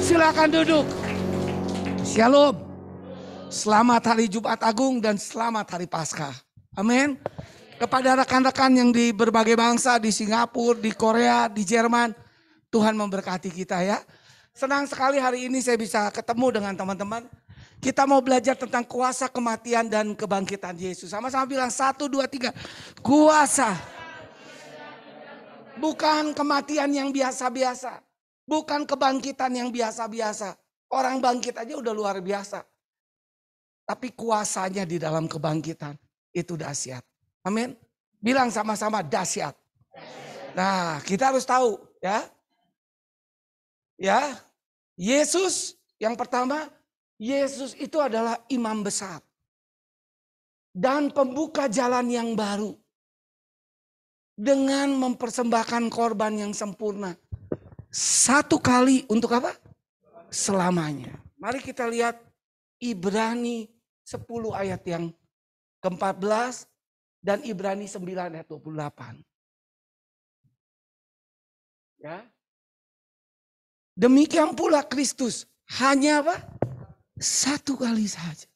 Silakan duduk. Shalom. Selamat hari Jumat Agung dan selamat hari Paskah. Amin. Kepada rekan-rekan yang di berbagai bangsa, di Singapura, di Korea, di Jerman, Tuhan memberkati kita ya. Senang sekali hari ini saya bisa ketemu dengan teman-teman. Kita mau belajar tentang kuasa kematian dan kebangkitan Yesus. Sama-sama bilang 1, 2, 3. Kuasa. Bukan kematian yang biasa-biasa. Bukan kebangkitan yang biasa-biasa. Orang bangkit aja udah luar biasa. Tapi kuasanya di dalam kebangkitan itu dahsyat. Amin. Bilang sama-sama dahsyat. Nah, kita harus tahu ya. Ya. Yesus yang pertama, Yesus itu adalah imam besar. Dan pembuka jalan yang baru. Dengan mempersembahkan korban yang sempurna. Satu kali untuk apa? Selamanya. Mari kita lihat Ibrani 10 ayat yang ke-14 dan Ibrani 9 ayat 28. Ya. Demikian pula Kristus hanya apa? Satu kali saja.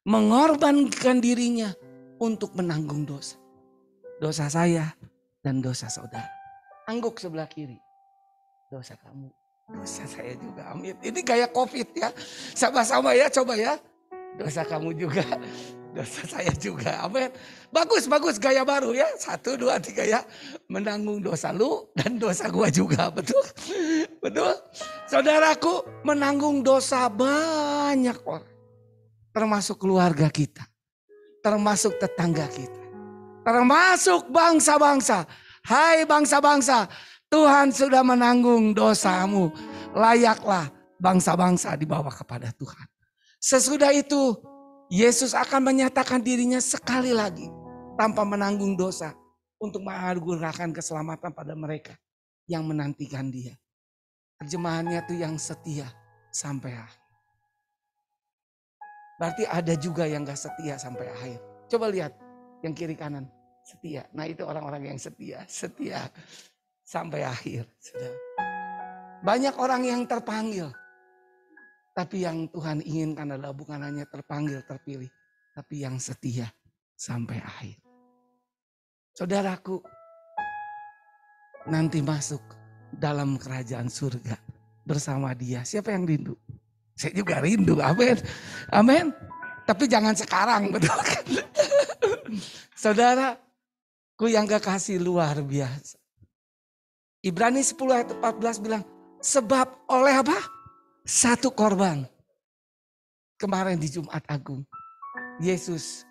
Mengorbankan dirinya untuk menanggung dosa. Dosa saya dan dosa saudara. Angguk sebelah kiri. Dosa kamu, dosa saya juga. Amin. Ini gaya COVID ya. Sama-sama ya, coba ya. Dosa kamu juga, dosa saya juga. Amin. Bagus, bagus gaya baru ya. 1, 2, 3 ya. Menanggung dosa lu dan dosa gua juga. Betul? Betul? Saudaraku, menanggung dosa banyak orang. Termasuk keluarga kita. Termasuk tetangga kita. Termasuk bangsa-bangsa. Hai bangsa-bangsa, Tuhan sudah menanggung dosamu. Layaklah bangsa-bangsa dibawa kepada Tuhan. Sesudah itu, Yesus akan menyatakan dirinya sekali lagi. Tanpa menanggung dosa. Untuk menganugerahkan keselamatan pada mereka yang menantikan dia. Terjemahannya itu yang setia sampai akhir. Berarti ada juga yang gak setia sampai akhir. Coba lihat yang kiri kanan. Setia. Nah itu orang-orang yang setia. Setia sampai akhir. Banyak orang yang terpanggil. Tapi yang Tuhan inginkan adalah bukan hanya terpanggil, terpilih. Tapi yang setia sampai akhir. Saudaraku, nanti masuk dalam kerajaan surga bersama dia. Siapa yang rindu? Saya juga rindu. Amin. Amin. Tapi jangan sekarang. Betul kan? Saudaraku yang kekasih luar biasa. Ibrani 10 ayat 14 bilang, sebab oleh apa? Satu korban. Kemarin di Jumat Agung, Yesus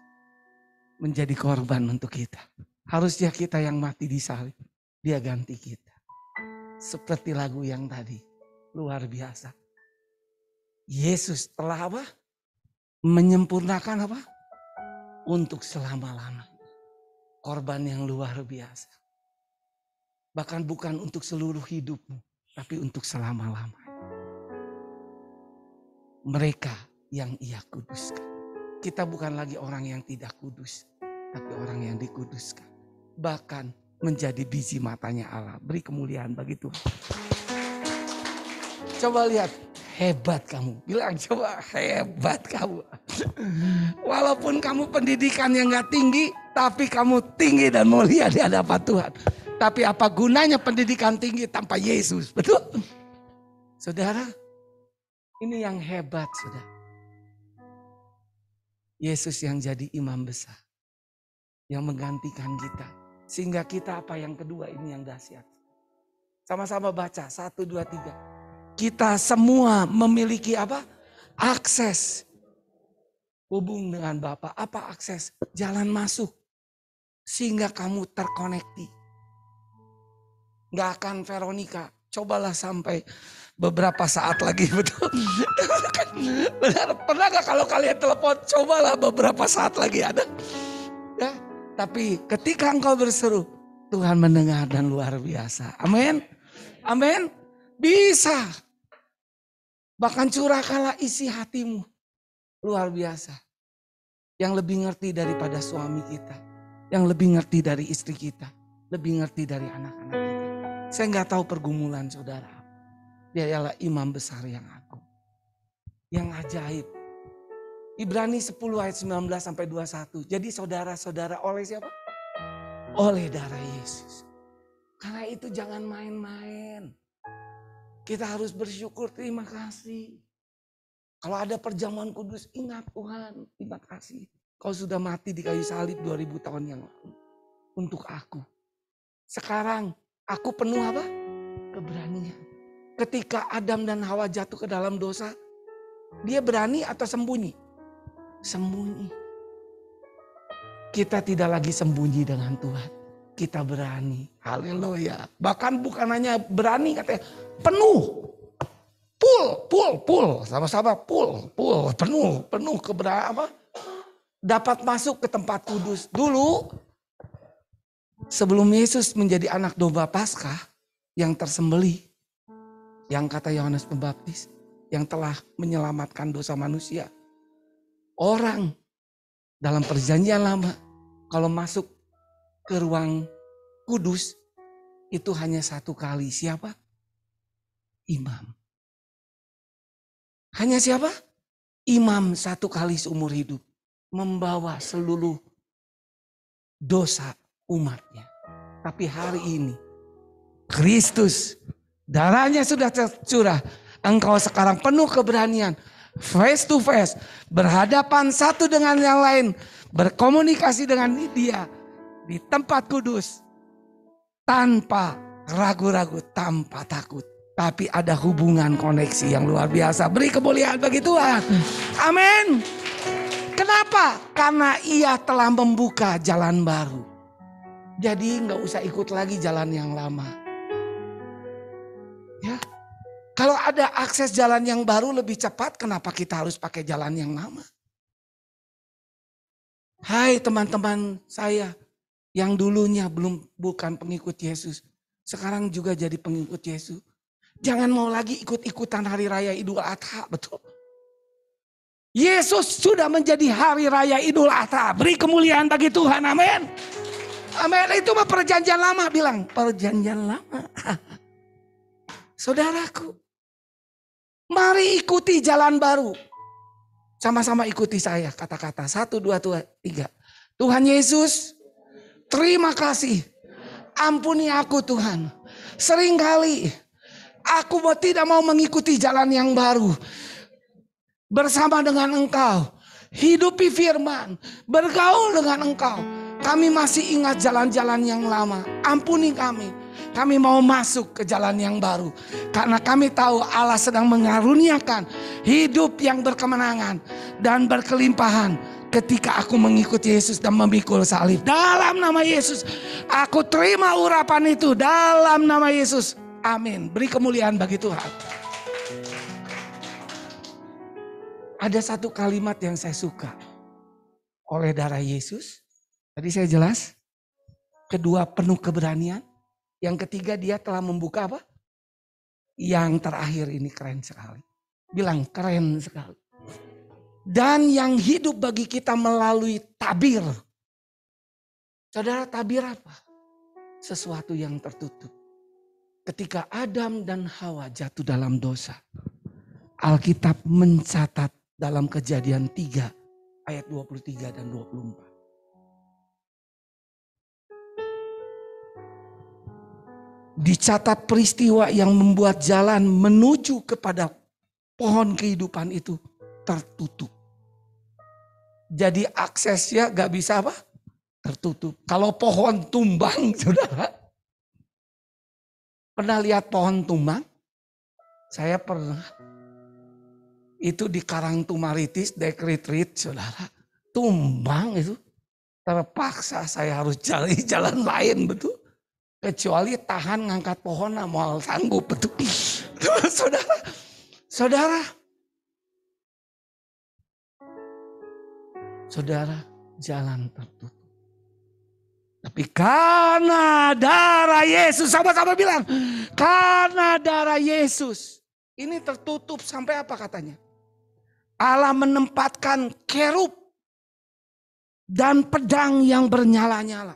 menjadi korban untuk kita. Harusnya kita yang mati di salib, dia ganti kita. Seperti lagu yang tadi, luar biasa. Yesus telah apa? Menyempurnakan apa? Untuk selama-lamanya. Korban yang luar biasa. Bahkan bukan untuk seluruh hidupmu, tapi untuk selama-lamanya. Mereka yang ia kuduskan. Kita bukan lagi orang yang tidak kudus, tapi orang yang dikuduskan. Bahkan menjadi biji matanya Allah. Beri kemuliaan bagi Tuhan. Coba lihat, hebat kamu. Bilang coba, hebat kamu. Walaupun kamu pendidikan yang gak tinggi, tapi kamu tinggi dan mulia di hadapan Tuhan. Tapi apa gunanya pendidikan tinggi tanpa Yesus? Betul? Saudara, ini yang hebat, saudara. Yesus yang jadi imam besar. Yang menggantikan kita. Sehingga kita apa yang kedua ini yang dahsyat. Sama-sama baca, 1, 2, 3. Kita semua memiliki apa? Akses. Hubung dengan Bapa. Apa akses? Jalan masuk. Sehingga kamu terkoneksi. Gak akan Veronica. Cobalah sampai beberapa saat lagi, betul. Benar, pernah gak kalau kalian telepon, cobalah beberapa saat lagi ada. Ya, tapi ketika engkau berseru, Tuhan mendengar dan luar biasa. Amin. Amin. Bisa. Bahkan curahkanlah isi hatimu. Luar biasa. Yang lebih ngerti daripada suami kita. Yang lebih ngerti dari istri kita. Lebih ngerti dari anak-anak kita. Saya gak tahu pergumulan saudara. Dia adalah imam besar yang agung. Yang ajaib. Ibrani 10 ayat 19 sampai 21. Jadi saudara-saudara oleh siapa? Oleh darah Yesus. Karena itu jangan main-main. Kita harus bersyukur, terima kasih. Kalau ada perjamuan kudus, ingat Tuhan, terima kasih. Kau sudah mati di kayu salib 2000 tahun yang lalu. Untuk aku. Sekarang aku penuh apa? Keberanian. Ketika Adam dan Hawa jatuh ke dalam dosa, dia berani atau sembunyi? Sembunyi. Kita tidak lagi sembunyi dengan Tuhan. Kita berani. Haleluya. Bahkan bukan hanya berani, katanya penuh. Full. Sama-sama full. Penuh keberanian. Dapat masuk ke tempat kudus. Dulu sebelum Yesus menjadi anak domba Paskah yang tersembelih, yang kata Yohanes Pembaptis, yang telah menyelamatkan dosa manusia. Orang dalam perjanjian lama kalau masuk ke ruang kudus itu hanya satu kali. Siapa? Imam. Hanya siapa? Imam satu kali seumur hidup. Membawa seluruh dosa umatnya. Tapi hari ini Kristus, darahnya sudah tercurah. Engkau sekarang penuh keberanian. Face to face. Berhadapan satu dengan yang lain. Berkomunikasi dengan dia. Di tempat kudus. Tanpa ragu-ragu, tanpa takut. Tapi ada hubungan koneksi yang luar biasa. Beri kemuliaan bagi Tuhan. Amin. Kenapa? Karena ia telah membuka jalan baru. Jadi nggak usah ikut lagi jalan yang lama. Ya. Kalau ada akses jalan yang baru lebih cepat, kenapa kita harus pakai jalan yang lama? Hai teman-teman saya yang dulunya bukan pengikut Yesus. Sekarang juga jadi pengikut Yesus. Jangan mau lagi ikut-ikutan hari raya Idul Adha, betul. Yesus sudah menjadi hari raya Idul Adha. Beri kemuliaan bagi Tuhan, amin. Amin, itu mah perjanjian lama, bilang perjanjian lama. Saudaraku, mari ikuti jalan baru. Sama-sama ikuti saya, kata-kata. 1, 2, 3. Tuhan Yesus, terima kasih. Ampuni aku Tuhan. Seringkali aku tidak mau mengikuti jalan yang baru. Bersama dengan Engkau. Hidupi firman. Bergaul dengan Engkau. Kami masih ingat jalan-jalan yang lama. Ampuni kami. Kami mau masuk ke jalan yang baru. Karena kami tahu Allah sedang mengaruniakan hidup yang berkemenangan dan berkelimpahan. Ketika aku mengikuti Yesus dan memikul salib. Dalam nama Yesus. Aku terima urapan itu. Dalam nama Yesus. Amin. Beri kemuliaan bagi Tuhan. Ada satu kalimat yang saya suka. Oleh darah Yesus. Tadi saya jelas. Kedua, penuh keberanian. Yang ketiga, dia telah membuka apa? Yang terakhir ini keren sekali. Bilang keren sekali. Dan yang hidup bagi kita melalui tabir. Saudara, tabir apa? Sesuatu yang tertutup. Ketika Adam dan Hawa jatuh dalam dosa. Alkitab mencatat dalam Kejadian 3 ayat 23 dan 24. Dicatat peristiwa yang membuat jalan menuju kepada pohon kehidupan itu tertutup. Jadi aksesnya gak bisa apa? Tertutup. Kalau pohon tumbang, saudara. Pernah lihat pohon tumbang? Saya pernah. Itu di Karangtumaritis, Dek Retreat, saudara. Tumbang itu. Terpaksa saya harus cari jalan lain, betul. Kecuali tahan ngangkat pohon, mau sanggup, betul. Saudara, jalan tertutup. Tapi karena darah Yesus, sama-sama bilang, karena darah Yesus, ini tertutup sampai apa katanya? Allah menempatkan kerub dan pedang yang bernyala-nyala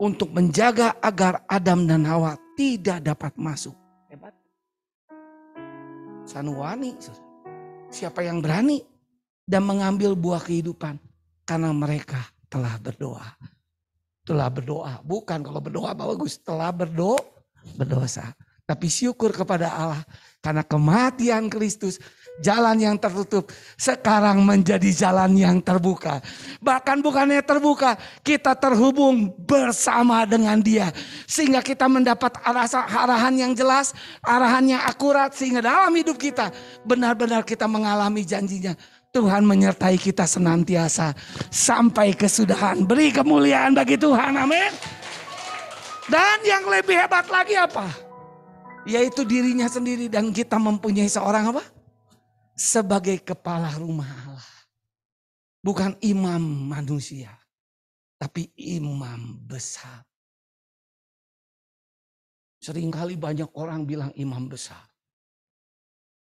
untuk menjaga agar Adam dan Hawa tidak dapat masuk. Hebat. Sanuwani. Siapa yang berani dan mengambil buah kehidupan? Karena mereka telah berdoa. Telah berdoa. Bukan kalau berdoa bagus. Telah berdosa. Tapi syukur kepada Allah. Karena kematian Kristus. Jalan yang tertutup sekarang menjadi jalan yang terbuka. Bahkan bukannya terbuka, kita terhubung bersama dengan Dia. Sehingga kita mendapat arahan yang jelas, arahan yang akurat. Sehingga dalam hidup kita benar-benar kita mengalami janjinya. Tuhan menyertai kita senantiasa sampai kesudahan. Beri kemuliaan bagi Tuhan, amin. Dan yang lebih hebat lagi apa? Yaitu dirinya sendiri dan kita mempunyai seorang apa? Sebagai kepala rumah Allah. Bukan imam manusia. Tapi imam besar. Seringkali banyak orang bilang imam besar.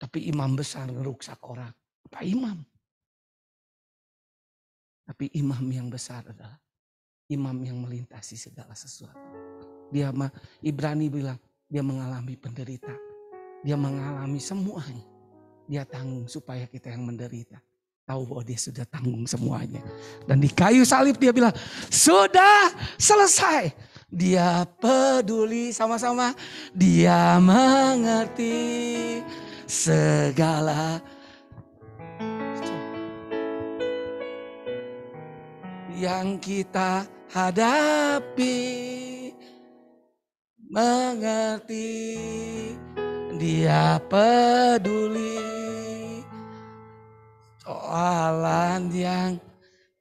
Tapi imam besar ngeruksak orang. Apa imam? Tapi imam yang besar adalah imam yang melintasi segala sesuatu. Dia Ibrani bilang dia mengalami penderitaan. Dia mengalami semuanya. Dia tanggung supaya kita yang menderita. Tahu bahwa dia sudah tanggung semuanya. Dan di kayu salib dia bilang, sudah selesai. Dia peduli sama-sama. Dia mengerti segala yang kita hadapi. Mengerti. Dia peduli soalan yang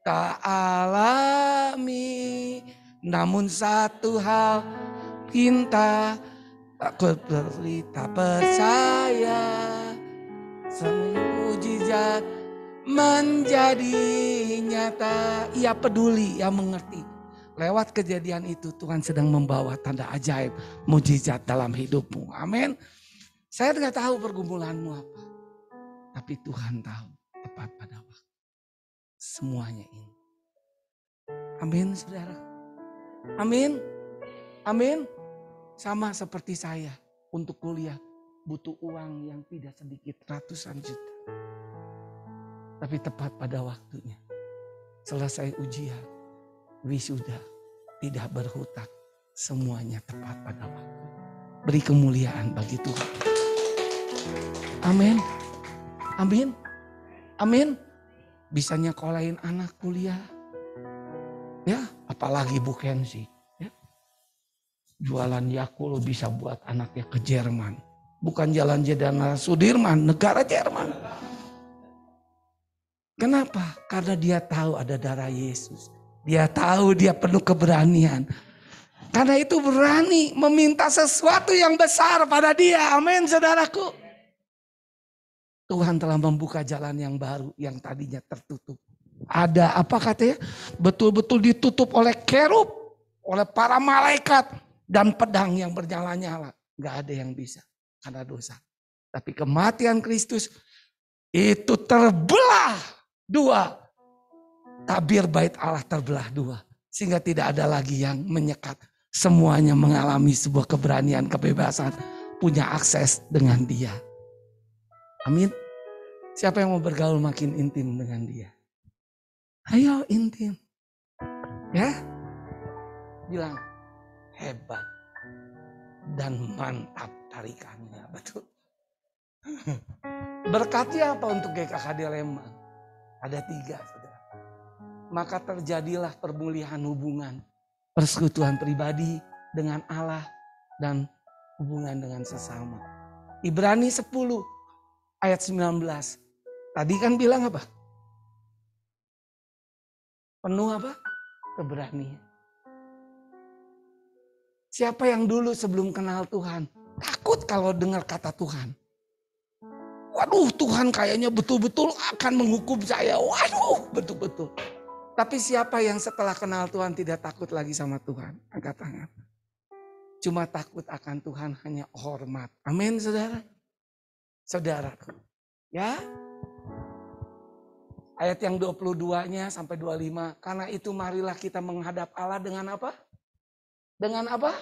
tak alami. Namun satu hal kita takut berita percaya. Mujizat menjadi nyata. Ia peduli, ia mengerti. Lewat kejadian itu Tuhan sedang membawa tanda ajaib, mujizat dalam hidupmu. Amin. Saya tidak tahu pergumulanmu apa. Tapi Tuhan tahu tepat pada waktu. Semuanya ini. Amin saudara. Amin. Amin. Sama seperti saya. Untuk kuliah butuh uang yang tidak sedikit, ratusan juta. Tapi tepat pada waktunya. Selesai ujian. Wisuda. Tidak berhutang. Semuanya tepat pada waktu. Beri kemuliaan bagi Tuhan. Amin. Amin. Amin. Bisa nyekolahin anak kuliah. Ya, apalagi Bu Kenzi. Ya. Jualan Yakult bisa buat anaknya ke Jerman. Bukan Jalan Jenderal Sudirman, negara Jerman. Kenapa? Karena dia tahu ada darah Yesus. Dia tahu dia penuh keberanian. Karena itu berani meminta sesuatu yang besar pada dia. Amin saudaraku. Tuhan telah membuka jalan yang baru yang tadinya tertutup. Ada apa katanya? Betul-betul ditutup oleh kerub, oleh para malaikat dan pedang yang bernyala-nyala. Gak ada yang bisa karena dosa. Tapi kematian Kristus itu terbelah dua. Tabir bait Allah terbelah dua. Sehingga tidak ada lagi yang menyekat. Semuanya mengalami sebuah keberanian, kebebasan. Punya akses dengan Dia. Amin. Siapa yang mau bergaul makin intim dengan Dia? Ayo intim. Ya. Bilang hebat dan mantap tarikannya. Betul. Berkatnya apa untuk GKKD Lembang? Ada 3 saudara. Maka terjadilah permulihan hubungan. Persekutuan pribadi dengan Allah dan hubungan dengan sesama. Ibrani 10 ayat 19. Tadi kan bilang apa? Penuh apa? Keberanian. Siapa yang dulu sebelum kenal Tuhan takut kalau dengar kata Tuhan? Waduh, Tuhan kayaknya betul-betul akan menghukum saya. Waduh, betul-betul. Tapi siapa yang setelah kenal Tuhan tidak takut lagi sama Tuhan? Angkat tangan. Cuma takut akan Tuhan hanya hormat. Amin saudara. Saudaraku. Ya. Ayat yang 22-nya sampai 25. Karena itu marilah kita menghadap Allah dengan apa? Dengan apa?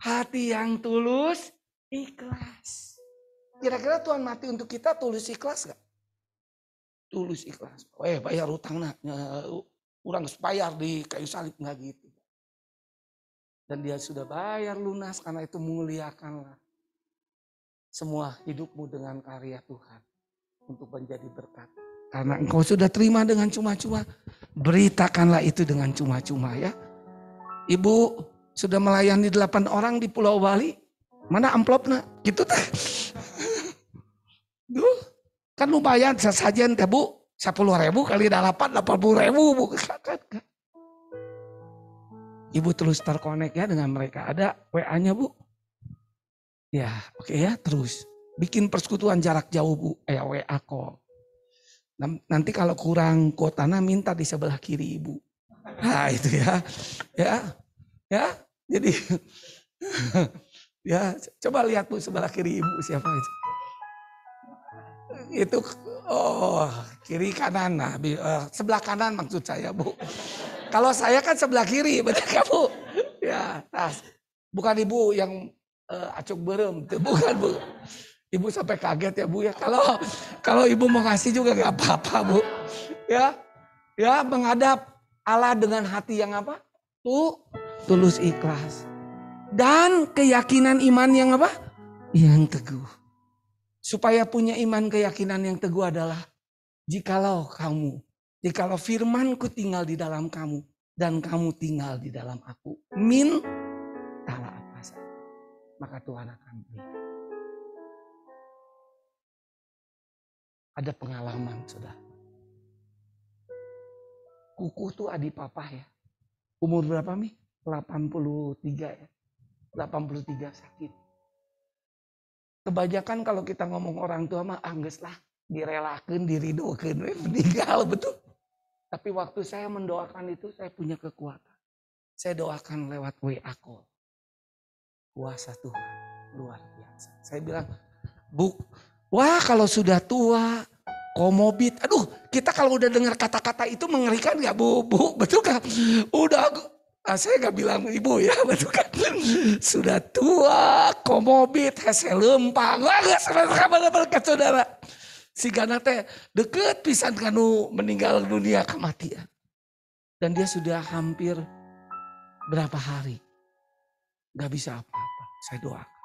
Hati yang tulus, ikhlas. Kira-kira Tuhan mati untuk kita tulus ikhlas gak? Tulus ikhlas. Bayar utang kurang bayar di kayu salib, nggak gitu. Dan dia sudah bayar lunas, karena itu muliakanlah semua hidupmu dengan karya Tuhan untuk menjadi berkat. Karena engkau sudah terima dengan cuma-cuma, beritakanlah itu dengan cuma-cuma ya. Ibu sudah melayani 8 orang di Pulau Bali, mana amplopnya? Gitu teh. Duh, kan lumayan sesajen teh Bu. 10.000 kali 8, 80.000 Bu. Ibu terus terkonek ya dengan mereka. Ada WA-nya Bu. Ya oke ya, terus. Bikin persekutuan jarak jauh Bu. WA call. Nanti kalau kurang kuotanya minta di sebelah kiri Ibu. Nah itu ya. Ya. Jadi ya coba lihat Bu sebelah kiri Ibu siapa itu. Itu kiri kanan, nah sebelah kanan maksud saya Bu. Kalau saya kan sebelah kiri, betul kamu? Ya, bukan Ibu yang acuk berem, bukan Bu. Ibu sampai kaget ya Bu ya. Kalau Ibu mau ngasih juga nggak apa-apa Bu. Ya menghadap Allah dengan hati yang apa? Tulus ikhlas. Dan keyakinan iman yang apa? Yang teguh. Supaya punya iman keyakinan yang teguh adalah jikalau firmanku tinggal di dalam kamu dan kamu tinggal di dalam aku, mintalah apa saja, maka Tuhan akan beri. Ada pengalaman sudah. Kuku tuh adik papa ya. Umur berapa Mi? 83 ya. 83 sakit. Kebanyakan kalau kita ngomong orang tua mah angges lah, direlakan, diridokan, meninggal betul. Tapi waktu saya mendoakan itu saya punya kekuatan. Saya doakan lewat WA call. Kuasa Tuhan luar biasa. Saya bilang, Bu, wah kalau sudah tua, komorbid, aduh kita kalau udah dengar kata-kata itu mengerikan gak Bu? Betul kan? Udah saya gak bilang Ibu ya, betul kan? Sudah tua, komorbid, hese lempang. Wah gak sama-sama berkat saudara. Si Gana teh deket pisan kanu meninggal dunia kematian. Dan dia sudah hampir berapa hari. Gak bisa apa-apa. Saya doakan.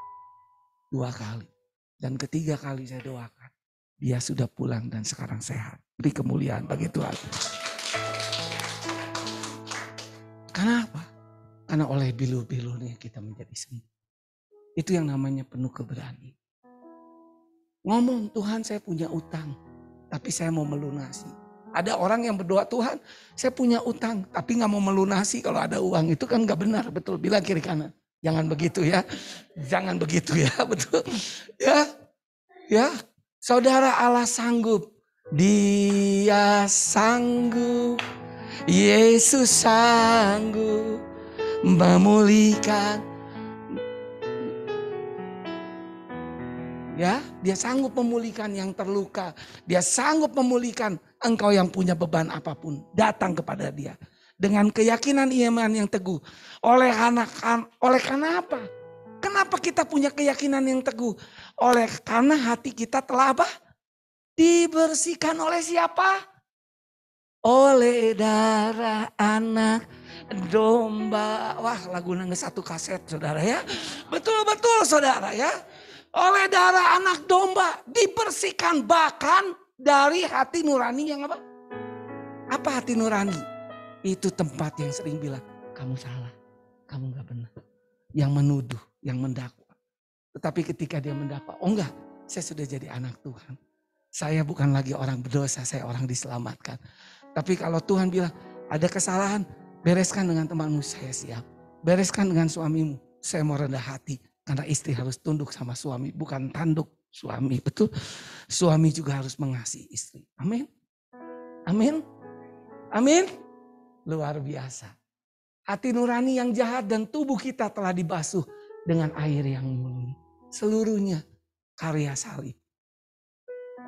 2 kali. Dan ketiga kali saya doakan. Dia sudah pulang dan sekarang sehat. Beri kemuliaan bagi Tuhan. Kenapa? Karena oleh bilu-bilunya kita menjadi sembuh. Itu yang namanya penuh keberanian. Ngomong, Tuhan saya punya utang, tapi saya mau melunasi. Ada orang yang berdoa, Tuhan saya punya utang, tapi gak mau melunasi kalau ada uang. Itu kan gak benar, betul. Bilang kiri kanan. Jangan begitu ya. Jangan begitu ya, betul. Ya. Saudara, Allah sanggup. Dia sanggup. Yesus sanggup memulihkan. Ya, dia sanggup memulihkan yang terluka. Dia sanggup memulihkan engkau yang punya beban apapun. Datang kepada dia dengan keyakinan iman yang teguh. Oleh karena apa? Kenapa kita punya keyakinan yang teguh? Karena hati kita telah apa? Dibersihkan oleh siapa? Oleh darah anak domba. Wah lagu nangis 1 kaset saudara ya. Betul-betul saudara ya. Oleh darah anak domba dibersihkan bahkan dari hati nurani yang apa? Apa hati nurani? Itu tempat yang sering bilang kamu salah, kamu gak benar. Yang menuduh, yang mendakwa. Tetapi ketika dia mendakwa, oh enggak, saya sudah jadi anak Tuhan. Saya bukan lagi orang berdosa, saya orang diselamatkan. Tapi kalau Tuhan bilang ada kesalahan, bereskan dengan temanmu, saya siap. Bereskan dengan suamimu, saya mau rendah hati. Karena istri harus tunduk sama suami, bukan tanduk suami. Betul, suami juga harus mengasihi istri. Amin. Amin. Amin. Luar biasa. Hati nurani yang jahat dan tubuh kita telah dibasuh dengan air yang murni. Seluruhnya karya salib.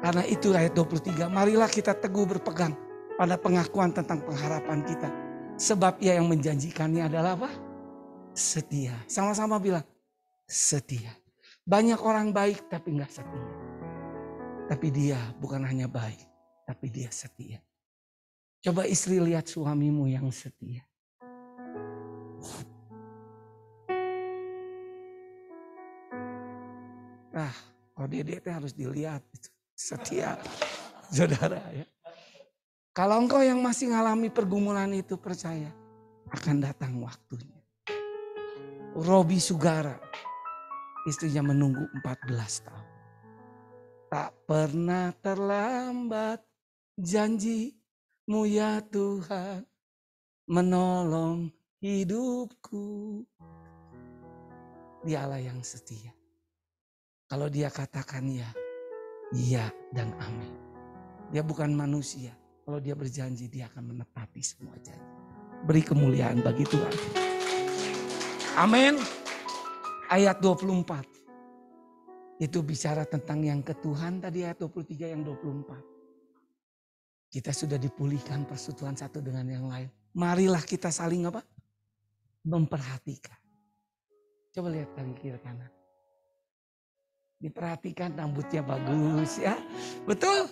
Karena itu ayat 23, marilah kita teguh berpegang pada pengakuan tentang pengharapan kita. Sebab ia yang menjanjikannya adalah apa? Setia. Sama-sama bilang setia. Banyak orang baik tapi nggak setia. Tapi dia bukan hanya baik, tapi dia setia. Coba istri lihat suamimu yang setia. Kalau Dede harus dilihat setia, saudara ya. Kalau engkau yang masih ngalami pergumulan itu, percaya akan datang waktunya. Robi Sugara, istrinya menunggu 14 tahun. Tak pernah terlambat janji-Mu ya Tuhan menolong hidupku. Dialah yang setia. Kalau dia katakan ya, iya dan amin. Dia bukan manusia. Kalau dia berjanji, dia akan menepati semua janji. Beri kemuliaan bagi Tuhan. Amin. Ayat 24. Itu bicara tentang yang ke Tuhan tadi, ayat 23 yang 24. Kita sudah dipulihkan persekutuan satu dengan yang lain. Marilah kita saling apa? Memperhatikan. Coba lihat kaki kiri kanan. Diperhatikan, rambutnya bagus ya. Betul?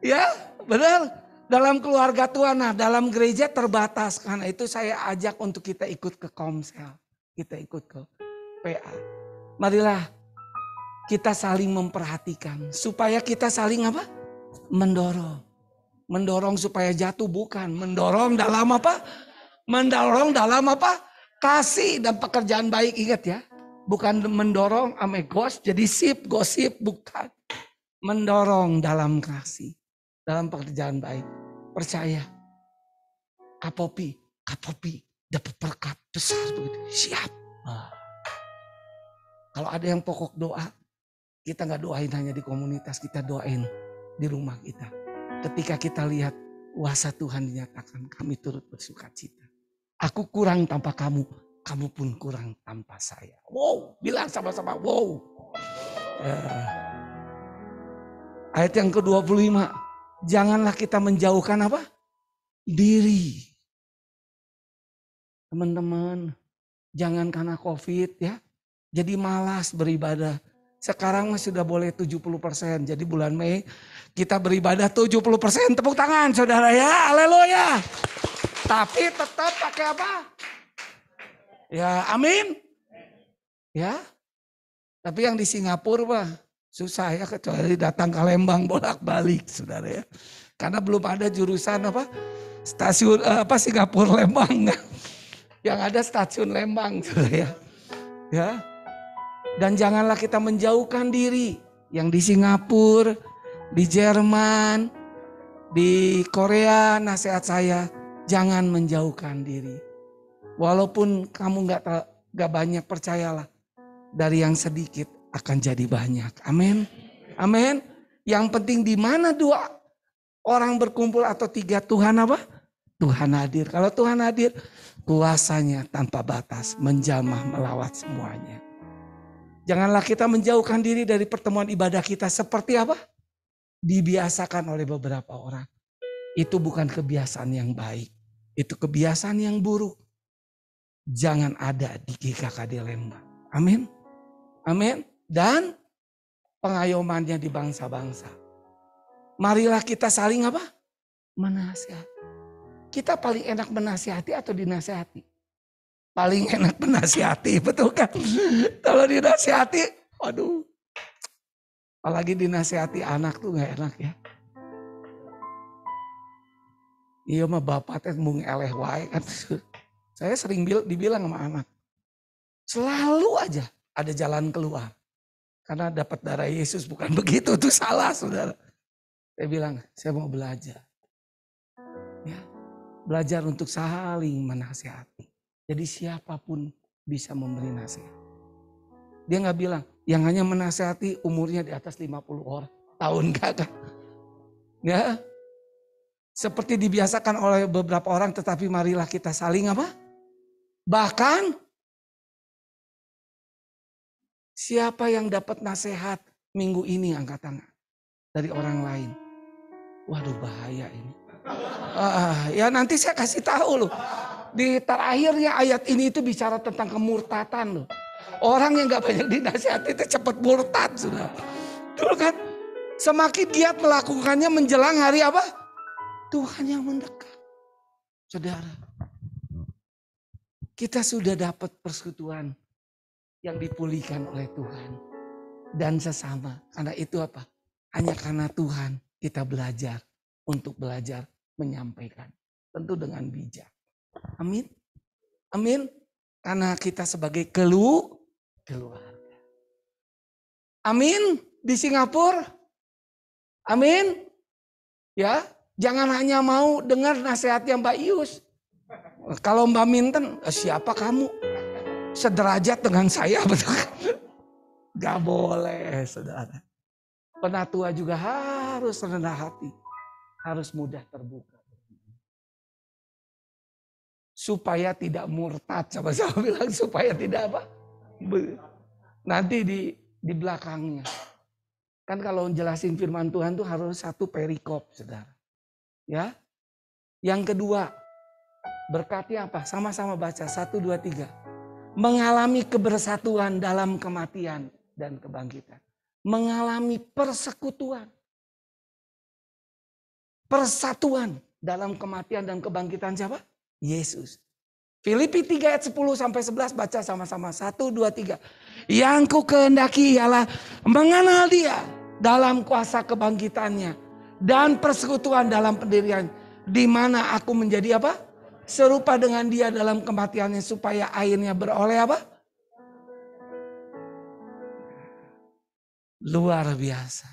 Ya, benar. Dalam keluarga Tuhan, nah dalam gereja terbatas. Karena itu saya ajak untuk kita ikut ke Komsel. Kita ikut ke PA. Marilah kita saling memperhatikan. Supaya kita saling apa? Mendorong. Mendorong supaya jatuh, bukan. Mendorong dalam apa? Mendorong dalam apa? Kasih dan pekerjaan baik, ingat ya. Bukan mendorong amegos jadi sip, gosip, bukan. Mendorong dalam kasih. Dalam pekerjaan baik. Percaya. Kapopi dapat berkat besar begitu. Siap. Kalau ada yang pokok doa, kita gak doain hanya di komunitas, kita doain di rumah kita. Ketika kita lihat kuasa Tuhan dinyatakan, kami turut bersukacita. Aku kurang tanpa kamu, kamu pun kurang tanpa saya. Wow, bilang sama-sama wow. Ayat yang ke-25. Janganlah kita menjauhkan apa? Diri. Teman-teman, jangan karena COVID ya. Jadi malas beribadah. Sekarang sudah boleh 70%. Jadi bulan Mei kita beribadah 70%. Tepuk tangan saudara ya. Haleluya. Tapi tetap pakai apa? Ya amin. Ya. Tapi yang di Singapura mah susah ya, kecuali datang ke Lembang bolak-balik saudara ya. Karena belum ada jurusan apa? Stasiun Singapura Lembang. Yang ada stasiun Lembang saudara ya. Ya. Dan janganlah kita menjauhkan diri. Yang di Singapura, di Jerman, di Korea, nasihat saya jangan menjauhkan diri. Walaupun kamu gak banyak, percayalah. Dari yang sedikit akan jadi banyak. Amin. Amin. Yang penting di mana 2 orang berkumpul atau 3, Tuhan apa? Tuhan hadir. Kalau Tuhan hadir, kuasanya tanpa batas, menjamah melawat semuanya. Janganlah kita menjauhkan diri dari pertemuan ibadah kita seperti apa? Dibiasakan oleh beberapa orang. Itu bukan kebiasaan yang baik. Itu kebiasaan yang buruk. Jangan ada di GKKD Lembang. Amin. Amin. Dan pengayomannya di bangsa-bangsa. Marilah kita saling apa? Menasihati. Kita paling enak menasihati atau dinasihati? Paling enak menasihati, betul kan? Kalau dinasihati, aduh. Apalagi dinasihati anak tuh gak enak ya. Iya mah bapak teh mung eleh wae kan. Saya sering dibilang sama anak. Selalu aja ada jalan keluar. Karena dapat darah Yesus, bukan begitu, itu salah saudara. Saya bilang, saya mau belajar. Ya, belajar untuk saling menasihati. Jadi siapapun bisa memberi nasihat. Dia gak bilang, yang hanya menasihati umurnya di atas 50 tahun gak. Ya, seperti dibiasakan oleh beberapa orang, tetapi marilah kita saling apa? Bahkan, siapa yang dapat nasihat minggu ini angkat tangan dari orang lain. Waduh bahaya ini. Ya nanti saya kasih tahu loh. Di terakhirnya ayat ini itu bicara tentang kemurtatan loh. Orang yang gak banyak dinasihati itu cepat murtad sudah. Betul kan? Semakin giat melakukannya menjelang hari apa? Tuhan yang mendekat. Saudara, kita sudah dapat persekutuan yang dipulihkan oleh Tuhan. Dan sesama. Karena itu apa? Hanya karena Tuhan kita belajar untuk belajar menyampaikan. Tentu dengan bijak. Amin. Amin. Karena kita sebagai keluarga. Amin. Di Singapura. Amin. Ya, jangan hanya mau dengar nasihatnya Mbak Ius. Kalau Mbak Minten, siapa kamu? Sederajat dengan saya, betul kan? Gak boleh, saudara. Penatua juga harus rendah hati. Harus mudah terbuka. Supaya tidak murtad, sama-sama bilang supaya tidak apa? Nanti di belakangnya. Kan kalau jelasin firman Tuhan tuh harus satu perikop, saudara. Ya. Yang kedua, berkatnya apa? Sama-sama baca 1, 2, 3. Mengalami kebersatuan dalam kematian dan kebangkitan. Mengalami persekutuan. Persatuan dalam kematian dan kebangkitan siapa? Yesus. Filipi 3 ayat 10 sampai 11 baca sama-sama. 1, 2, 3. Yang ku kehendaki ialah mengenal dia dalam kuasa kebangkitannya dan persekutuan dalam pendirian, di mana aku menjadi apa? Serupa dengan dia dalam kematiannya supaya akhirnya beroleh apa? Luar biasa.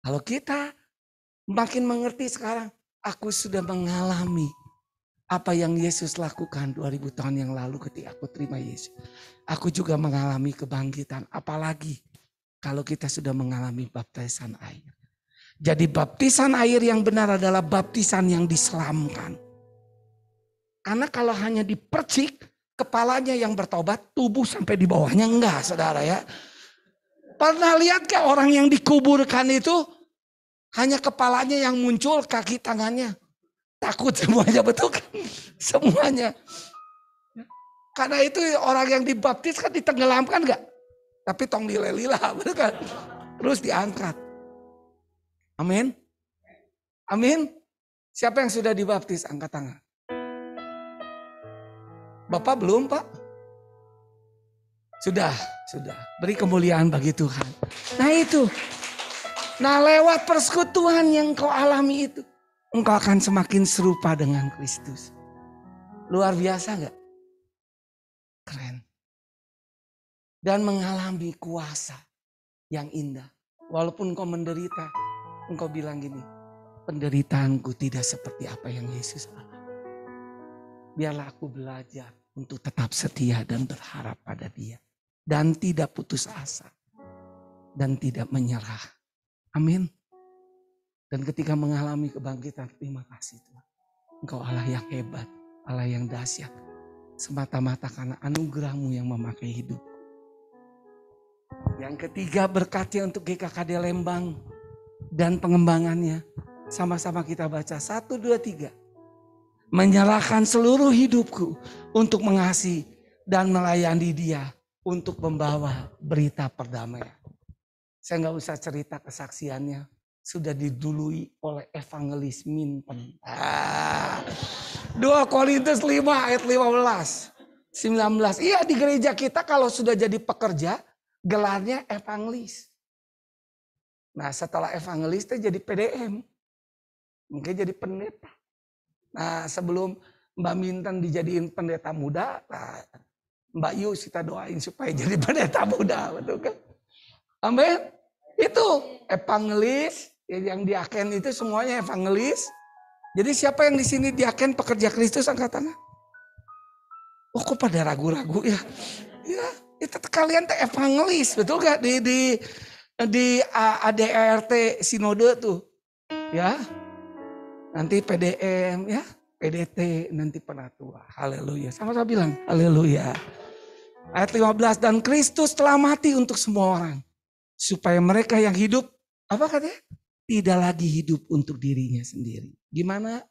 Kalau kita makin mengerti sekarang, aku sudah mengalami apa yang Yesus lakukan 2000 tahun yang lalu ketika aku terima Yesus. Aku juga mengalami kebangkitan. Apalagi kalau kita sudah mengalami baptisan air. Jadi baptisan air yang benar adalah baptisan yang diselamkan. Karena kalau hanya dipercik, kepalanya yang bertobat, tubuh sampai di bawahnya enggak, saudara ya. Pernah lihat ke orang yang dikuburkan itu, hanya kepalanya yang muncul, kaki tangannya. Takut semuanya, betul kan? Semuanya. Karena itu orang yang dibaptis kan ditenggelamkan enggak? Tapi tong dilelilah, betul kan? Terus diangkat. Amin. Amin. Siapa yang sudah dibaptis? Angkat tangan. Bapak belum, Pak? Sudah. Beri kemuliaan bagi Tuhan. Nah itu. Nah lewat persekutuan yang kau alami itu, engkau akan semakin serupa dengan Kristus. Luar biasa gak? Keren. Dan mengalami kuasa yang indah. Walaupun kau menderita, engkau bilang gini, penderitaanku tidak seperti apa yang Yesus alami. Biarlah aku belajar untuk tetap setia dan berharap pada Dia. Dan tidak putus asa. Dan tidak menyerah. Amin. Dan ketika mengalami kebangkitan, terima kasih Tuhan. Engkau Allah yang hebat, Allah yang dahsyat. Semata-mata karena anugerah-Mu yang memakai hidup. Yang ketiga berkatnya untuk GKKD Lembang dan pengembangannya. Sama-sama kita baca 1, 2, 3. Menyerahkan seluruh hidupku untuk mengasihi dan melayani Dia untuk membawa berita perdamaian. Saya nggak usah cerita kesaksiannya. Sudah didului oleh evangelis Minten. 2 Korintus 5 ayat 15. 19. Iya di gereja kita kalau sudah jadi pekerja, gelarnya evangelis. Nah setelah evangelis itu jadi PDM. Mungkin jadi pendeta. Nah sebelum Mbak Minten dijadiin pendeta muda, nah, Mbak Yus kita doain supaya jadi pendeta muda. Betul kan? Amin. Itu evangelis, yang diaken itu semuanya evangelis. Jadi siapa yang di sini diaken pekerja Kristus angkat tangan? Oh kok pada ragu-ragu ya? Ya itu kalian teh evangelis, betul gak? Di ADRT Sinode tuh, ya. Nanti PDM, ya, PDT, nanti penatua. Haleluya. Sama-sama bilang, haleluya. Ayat 15, dan Kristus telah mati untuk semua orang. Supaya mereka yang hidup, apa katanya? Tidak lagi hidup untuk dirinya sendiri. Gimana?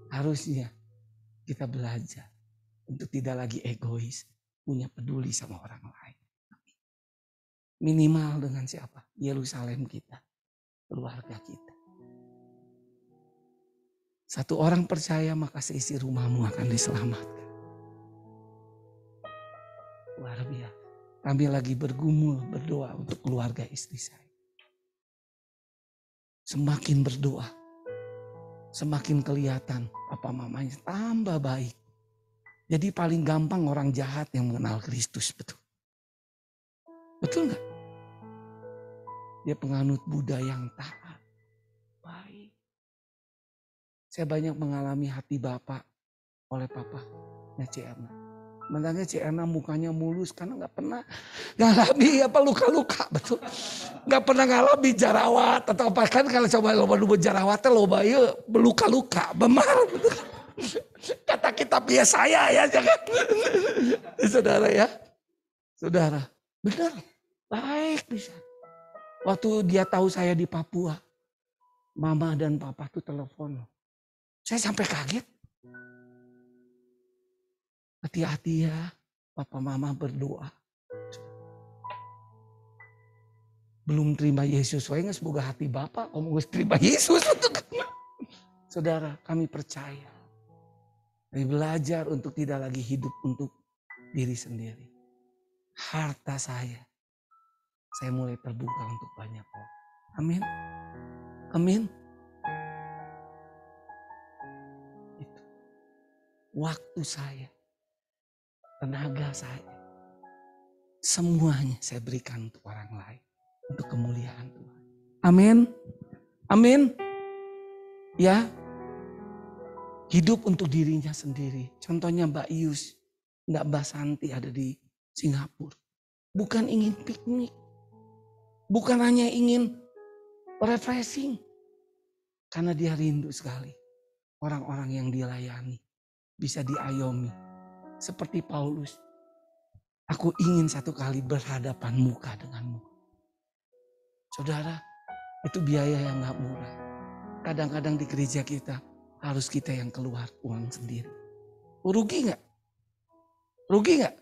Harusnya kita belajar untuk tidak lagi egois. punya peduli sama orang lain. Minimal dengan siapa? Yerusalem kita, keluarga kita. Satu orang percaya maka seisi rumahmu akan diselamatkan. Luar biasa. Kami lagi bergumul berdoa untuk keluarga istri saya. Semakin berdoa, semakin kelihatan papa mamanya tambah baik. Jadi paling gampang orang jahat yang mengenal Kristus, betul. Betul nggak? Dia penganut Buddha yang taat, baik. Saya banyak mengalami hati bapak oleh papanya Cik Erna. Sebenarnya Cik Erna mukanya mulus karena nggak pernah ngalami luka-luka, betul. Nggak pernah ngalami jerawat atau apa, kan kalau coba loba jerawatnya loba ya beluka-luka, bemar, betul. Kata kitab Yesaya ya, jangan. Saudara ya, saudara, benar, baik bisa. Waktu dia tahu saya di Papua, mama dan papa tuh telepon. Saya sampai kaget. Hati-hati ya, papa mama berdoa. Belum terima Yesus, saya nggak semoga hati bapak, kamu harus terima Yesus. Saudara, kami percaya. Kami belajar untuk tidak lagi hidup untuk diri sendiri. Harta saya mulai terbuka untuk banyak orang. Amin. Amin. Itu. Waktu saya, tenaga saya, semuanya saya berikan untuk orang lain. Untuk kemuliaan Tuhan. Amin. Amin. Ya. Hidup untuk dirinya sendiri. Contohnya Mbak Ius, Mbak Santi ada di Singapura. Bukan ingin piknik. Bukan hanya ingin refreshing. Karena dia rindu sekali. Orang-orang yang dilayani. Bisa diayomi. Seperti Paulus. Aku ingin satu kali berhadapan muka denganmu. Saudara, itu biaya yang gak murah. Kadang-kadang di gereja kita, harus kita yang keluar uang sendiri. Rugi gak? Rugi gak?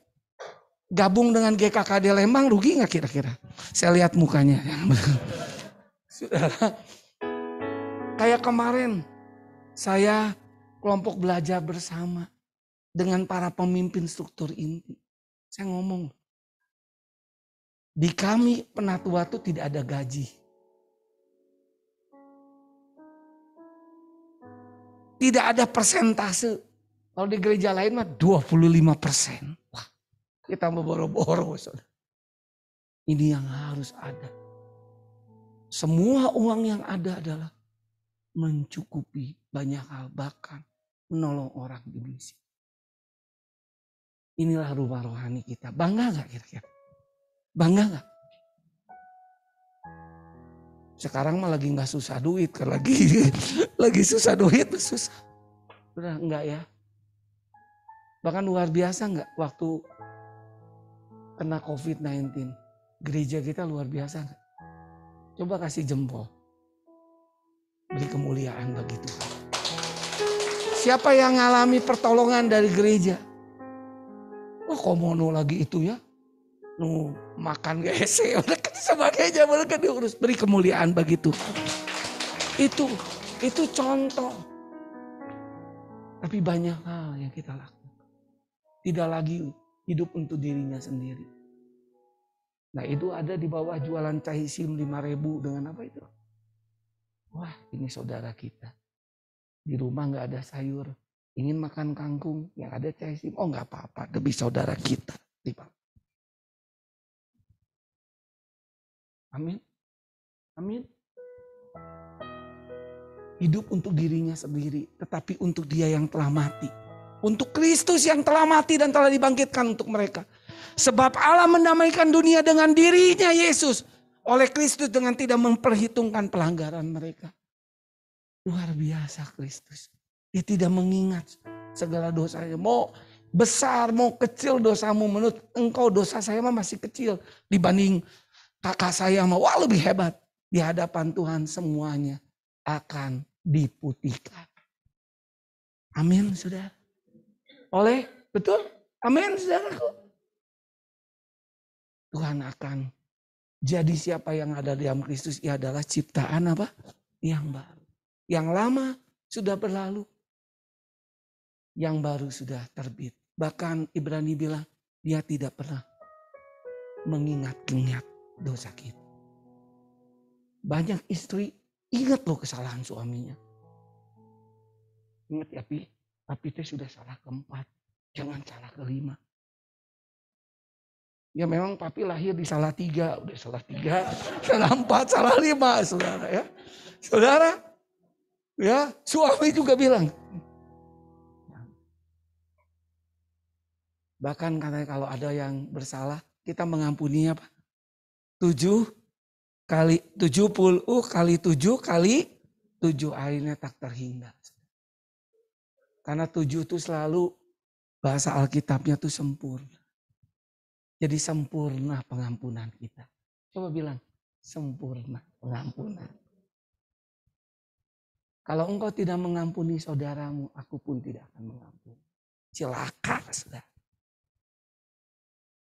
Gabung dengan GKKD Lembang rugi gak kira-kira? Saya lihat mukanya. Saudara, kayak kemarin saya kelompok belajar bersama dengan para pemimpin struktur inti. Saya ngomong, di kami penatua itu tidak ada gaji. Tidak ada persentase. Kalau di gereja lain mah 25%. Wah, kita mau boro-boro. Ini yang harus ada. Semua uang yang ada adalah mencukupi banyak hal. Bahkan menolong orang di misi. Inilah rumah rohani kita. Bangga gak kira-kira? Bangga gak? Sekarang mah lagi gak susah duit. Kan lagi susah duit. Susah. Udah enggak ya? Bahkan luar biasa enggak waktu kena COVID-19. Gereja kita luar biasa enggak? Coba kasih jempol. Beri kemuliaan bagi Tuhan. Siapa yang ngalami pertolongan dari gereja? Oh komono lagi itu ya. Makan GC. Sebagainya mereka diurus. Beri kemuliaan bagi Tuhan. Itu contoh. Tapi banyak hal yang kita lakukan. Tidak lagi hidup untuk dirinya sendiri. Nah itu ada di bawah jualan cahisim 5.000 dengan apa itu? Wah ini saudara kita. Di rumah gak ada sayur. Ingin makan kangkung yang ada cahisim. Oh gak apa-apa demi saudara kita. Amin. Amin. Hidup untuk dirinya sendiri. Tetapi untuk dia yang telah mati. Untuk Kristus yang telah mati dan telah dibangkitkan untuk mereka. Sebab Allah mendamaikan dunia dengan dirinya Yesus. Oleh Kristus dengan tidak memperhitungkan pelanggaran mereka. Luar biasa Kristus. Dia tidak mengingat segala dosanya. Mau besar, mau kecil dosamu. Menurut engkau dosa saya masih kecil. Dibanding kakak saya wah lebih hebat. Di hadapan Tuhan semuanya akan diputihkan. Amin saudara. Betul? Amin saudaraku. Tuhan akan jadi siapa yang ada di dalam Kristus, ia adalah ciptaan apa? Yang baru. Yang lama sudah berlalu, yang baru sudah terbit. Bahkan Ibrani bilang, dia tidak pernah mengingat-ingat dosa kita. Banyak istri ingat loh kesalahan suaminya. Ingat ya, tapi itu sudah salah keempat, jangan salah kelima. Ya memang papi lahir di salah tiga, udah salah tiga, salah empat, salah lima, saudara ya. Saudara, ya suami juga bilang. Bahkan katanya kalau ada yang bersalah, kita mengampuni apa? 70 kali 7 akhirnya tak terhingga. Karena 7 itu selalu bahasa Alkitabnya itu sempurna. Jadi sempurna pengampunan kita. Coba bilang, sempurna pengampunan. Kalau engkau tidak mengampuni saudaramu, aku pun tidak akan mengampuni. Celaka, saudara.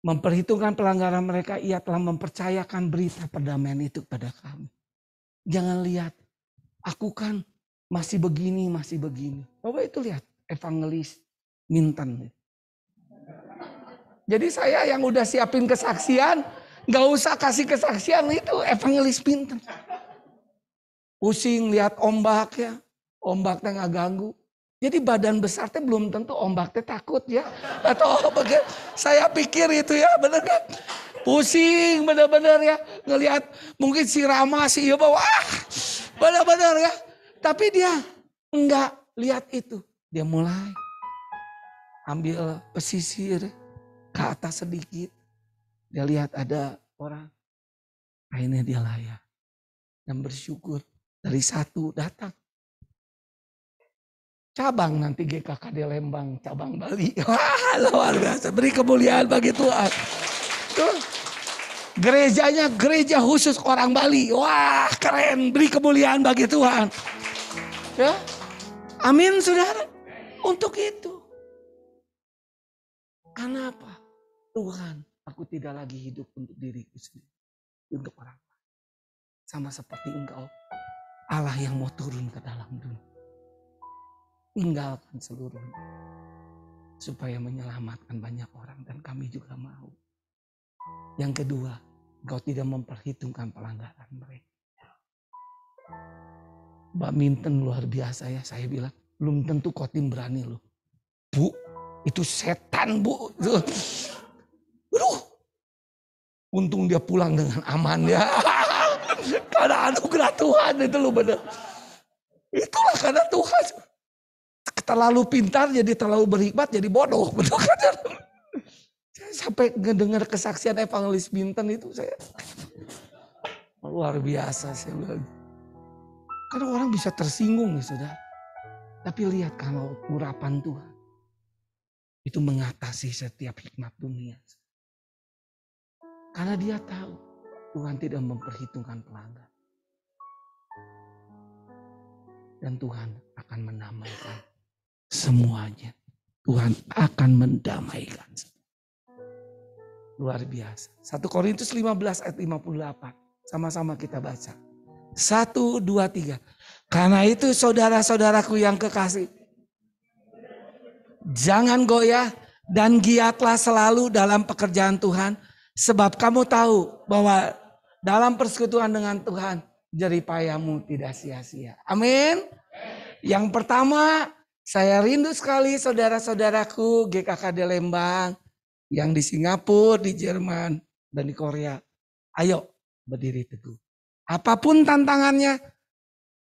Memperhitungkan pelanggaran mereka, ia telah mempercayakan berita perdamaian itu kepada kami. Jangan lihat, aku kan masih begini. Coba itu lihat, evangelis Minten. Jadi saya yang udah siapin kesaksian, gak usah kasih kesaksian, itu evangelis Minten. Pusing lihat ombak ya, ombaknya gak ganggu. Jadi badan besar teh belum tentu ombaknya takut ya. Atau bagaimana, saya pikir itu ya, bener kan? Pusing bener-bener ya, ngelihat mungkin si Rama, si Yoba, wah bener-bener ya. Tapi dia enggak lihat itu, dia mulai ambil pesisir ke atas sedikit. Dia lihat ada orang. Akhirnya dia layak. Dan bersyukur. Dari satu datang. Cabang nanti GKKD Lembang. Cabang Bali. Wah luar biasa. Beri kemuliaan bagi Tuhan. Tuh. Gerejanya gereja khusus orang Bali. Wah keren. Beri kemuliaan bagi Tuhan. Ya. Amin saudara. Untuk itu. Karena apa? Tuhan, aku tidak lagi hidup untuk diriku sendiri. Untuk orang lain. Sama seperti engkau. Allah yang mau turun ke dalam dunia. Tinggalkan seluruhnya. Supaya menyelamatkan banyak orang. Dan kami juga mau. Yang kedua, engkau tidak memperhitungkan pelanggaran mereka. Mbak Minten luar biasa ya. Saya bilang, belum tentu Kotim berani loh. Bu, itu setan bu. Aduh, untung dia pulang dengan aman ya. Karena anugerah Tuhan itu loh benar. Itulah karena Tuhan. Terlalu pintar jadi terlalu berhikmat jadi bodoh. Betul kan? Saya sampai ngedengar kesaksian evangelis Binten itu saya luar biasa saya bilang. Karena orang bisa tersinggung nih saudara. Tapi lihat kalau urapan Tuhan. Itu mengatasi setiap hikmat dunia. Karena dia tahu Tuhan tidak memperhitungkan pelanggan. Dan Tuhan akan mendamaikan semuanya. Tuhan akan mendamaikan. Luar biasa. 1 Korintus 15 ayat 58. Sama-sama kita baca. 1, 2, 3. Karena itu saudara-saudaraku yang kekasih. Jangan goyah dan giatlah selalu dalam pekerjaan Tuhan. Sebab kamu tahu bahwa dalam persekutuan dengan Tuhan jeripayamu tidak sia-sia. Amin. Yang pertama, saya rindu sekali saudara-saudaraku GKKD Lembang yang di Singapura, di Jerman, dan di Korea. Ayo berdiri teguh. Apapun tantangannya,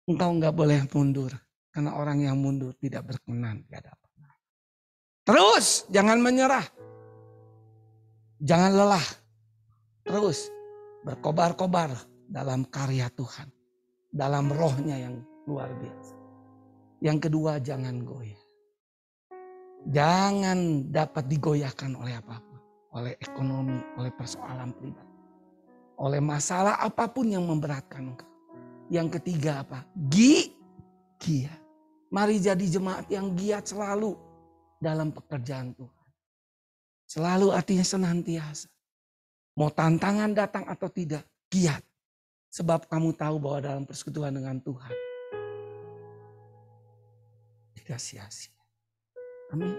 engkau enggak boleh mundur. Karena orang yang mundur tidak berkenan di hadapan. Terus jangan menyerah. Jangan lelah. Terus berkobar-kobar dalam karya Tuhan. Dalam rohnya yang luar biasa. Yang kedua jangan goyah. Jangan dapat digoyahkan oleh apapun. Oleh ekonomi, oleh persoalan pribadi. Oleh masalah apapun yang memberatkan engkau. Yang ketiga apa? Giat. Mari jadi jemaat yang giat selalu dalam pekerjaan Tuhan. Selalu artinya senantiasa. Mau tantangan datang atau tidak, giat. Sebab kamu tahu bahwa dalam persekutuan dengan Tuhan tidak sia-sia. Amin.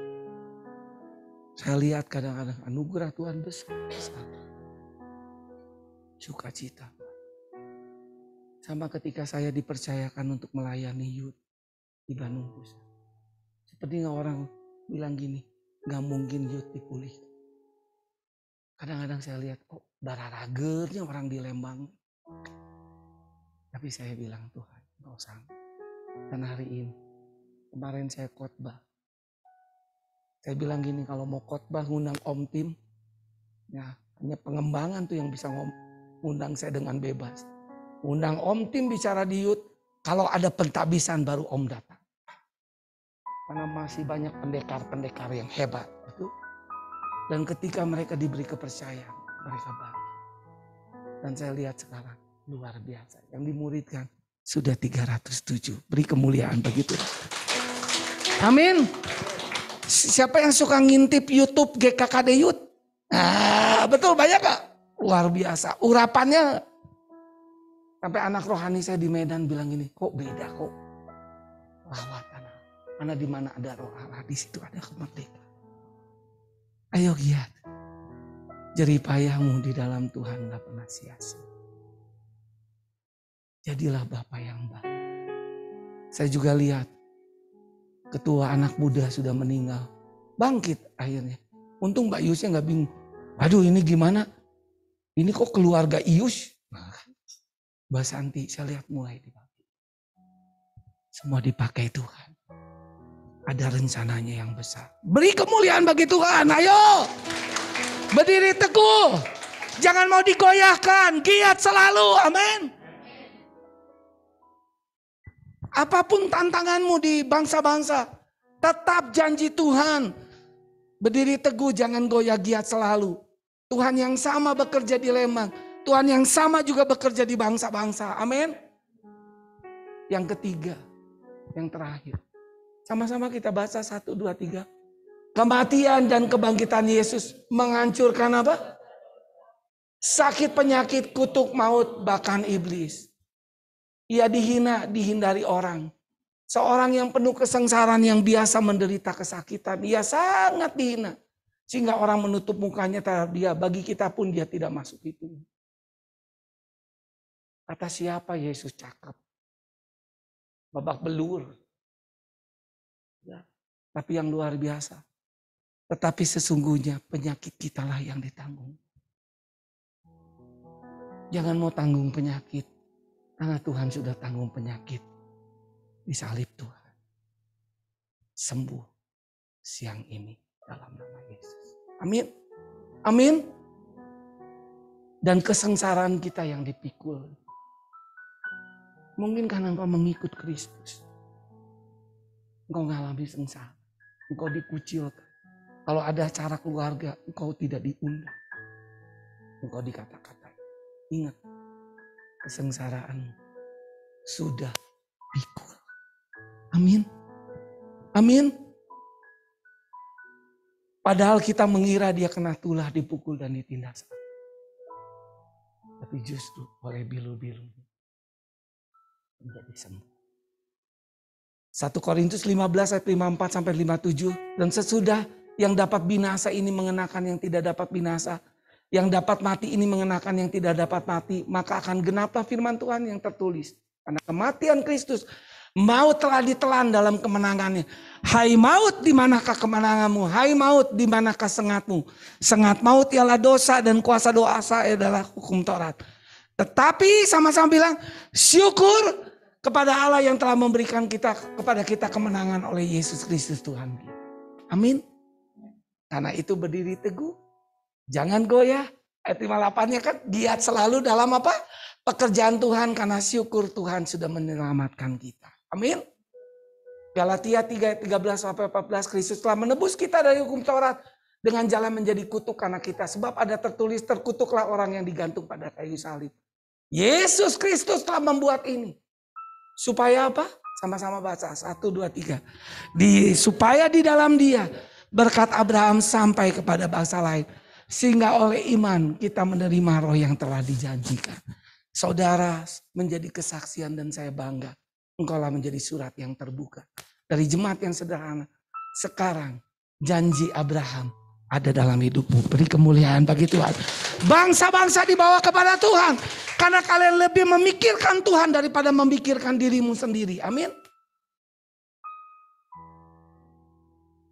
Saya lihat kadang-kadang anugerah Tuhan besar. Sukacita. Sama ketika saya dipercayakan untuk melayani youth di Bandung Pusat. Sepertinya orang bilang gini, gak mungkin youth dipulihkan. Kadang-kadang saya lihat kok bararagernya orang di Lembang. Tapi saya bilang Tuhan, gak usah. Dan hari ini, kemarin saya khotbah. Saya bilang gini, kalau mau khotbah ngundang Om Tim, ya hanya pengembangan tuh yang bisa ngundang saya dengan bebas. Undang Om Tim bicara di youth, kalau ada pentabisan baru Om datang. Karena masih banyak pendekar-pendekar yang hebat. Betul? Dan ketika mereka diberi kepercayaan, mereka bagi. Dan saya lihat sekarang, luar biasa. Yang dimuridkan sudah 307. Beri kemuliaan begitu. Amin. Siapa yang suka ngintip YouTube GKKD Youth? Nah, betul banyak gak? Luar biasa. Urapannya sampai anak rohani saya di Medan bilang gini, kok beda kok. Rawat anak. Karena di mana ada roh Allah, di situ ada kemerdekaan. Ayo giat. Jeripayahmu di dalam Tuhan gak pernah sia-sia. Jadilah Bapak yang baik. Saya juga lihat ketua anak muda sudah meninggal. Bangkit akhirnya. Untung Mbak Iusnya gak bingung. Aduh ini gimana? Ini kok keluarga Ius? Nah, Mbak Santi saya lihat mulai dipakai. Semua dipakai Tuhan. Ada rencananya yang besar. Beri kemuliaan bagi Tuhan. Ayo. Berdiri teguh. Jangan mau digoyahkan. Giat selalu. Amin. Apapun tantanganmu di bangsa-bangsa, tetap janji Tuhan. Berdiri teguh, jangan goyah, giat selalu. Tuhan yang sama bekerja di Lembang. Tuhan yang sama juga bekerja di bangsa-bangsa. Amin. Yang ketiga, yang terakhir. Sama-sama kita baca 1, 2, 3. Kematian dan kebangkitan Yesus menghancurkan apa? Sakit, penyakit, kutuk, maut, bahkan iblis. Ia dihina, dihindari orang. Seorang yang penuh kesengsaraan yang biasa menderita kesakitan. Ia sangat dihina. Sehingga orang menutup mukanya terhadap dia. Bagi kita pun dia tidak masuk itu. Kata siapa Yesus cakep? Babak belur. Ya, tapi yang luar biasa. Tetapi sesungguhnya penyakit kitalah yang ditanggung. Jangan mau tanggung penyakit. Karena Tuhan sudah tanggung penyakit di salib Tuhan. Sembuh siang ini dalam nama Yesus. Amin. Amin. Dan kesengsaraan kita yang dipikul. Mungkin karena engkau mengikut Kristus. Engkau mengalami sengsara. Engkau dikucilkan. Kalau ada acara keluarga, engkau tidak diundang. Engkau dikata-katai. Ingat. Kesengsaraan sudah pikul. Amin. Amin. Padahal kita mengira dia kena tulah, dipukul dan ditindas. Tapi justru oleh bilu-bilu menjadi sembuh. 1 Korintus 15 ayat 54 sampai 57. Dan sesudah yang dapat binasa ini mengenakan yang tidak dapat binasa. Yang dapat mati ini mengenakan yang tidak dapat mati. Maka akan genaplah firman Tuhan yang tertulis. Karena kematian Kristus, maut telah ditelan dalam kemenangannya. Hai maut, di manakah kemenanganmu? Hai maut, di manakah sengatmu? Sengat maut ialah dosa dan kuasa dosa adalah hukum Taurat. Tetapi sama-sama bilang, syukur kepada Allah yang telah memberikan kepada kita kemenangan oleh Yesus Kristus Tuhan kita. Amin. Karena itu berdiri teguh. Jangan goyah. Ayat 58-nya kan giat selalu dalam apa? Pekerjaan Tuhan karena syukur Tuhan sudah menyelamatkan kita. Amin. Galatia 3 ayat 13 sampai 14, Kristus telah menebus kita dari hukum Taurat dengan jalan menjadi kutuk karena kita. Sebab ada tertulis, terkutuklah orang yang digantung pada kayu salib. Yesus Kristus telah membuat ini. Supaya apa? Sama-sama baca 1, 2, 3. Supaya di dalam dia berkat Abraham sampai kepada bangsa lain. Sehingga oleh iman kita menerima roh yang telah dijanjikan. Saudara menjadi kesaksian dan saya bangga. Engkaulah menjadi surat yang terbuka. Dari jemaat yang sederhana. Sekarang janji Abraham ada dalam hidupmu. Beri kemuliaan bagi Tuhan. Bangsa-bangsa dibawa kepada Tuhan. Karena kalian lebih memikirkan Tuhan daripada memikirkan dirimu sendiri. Amin.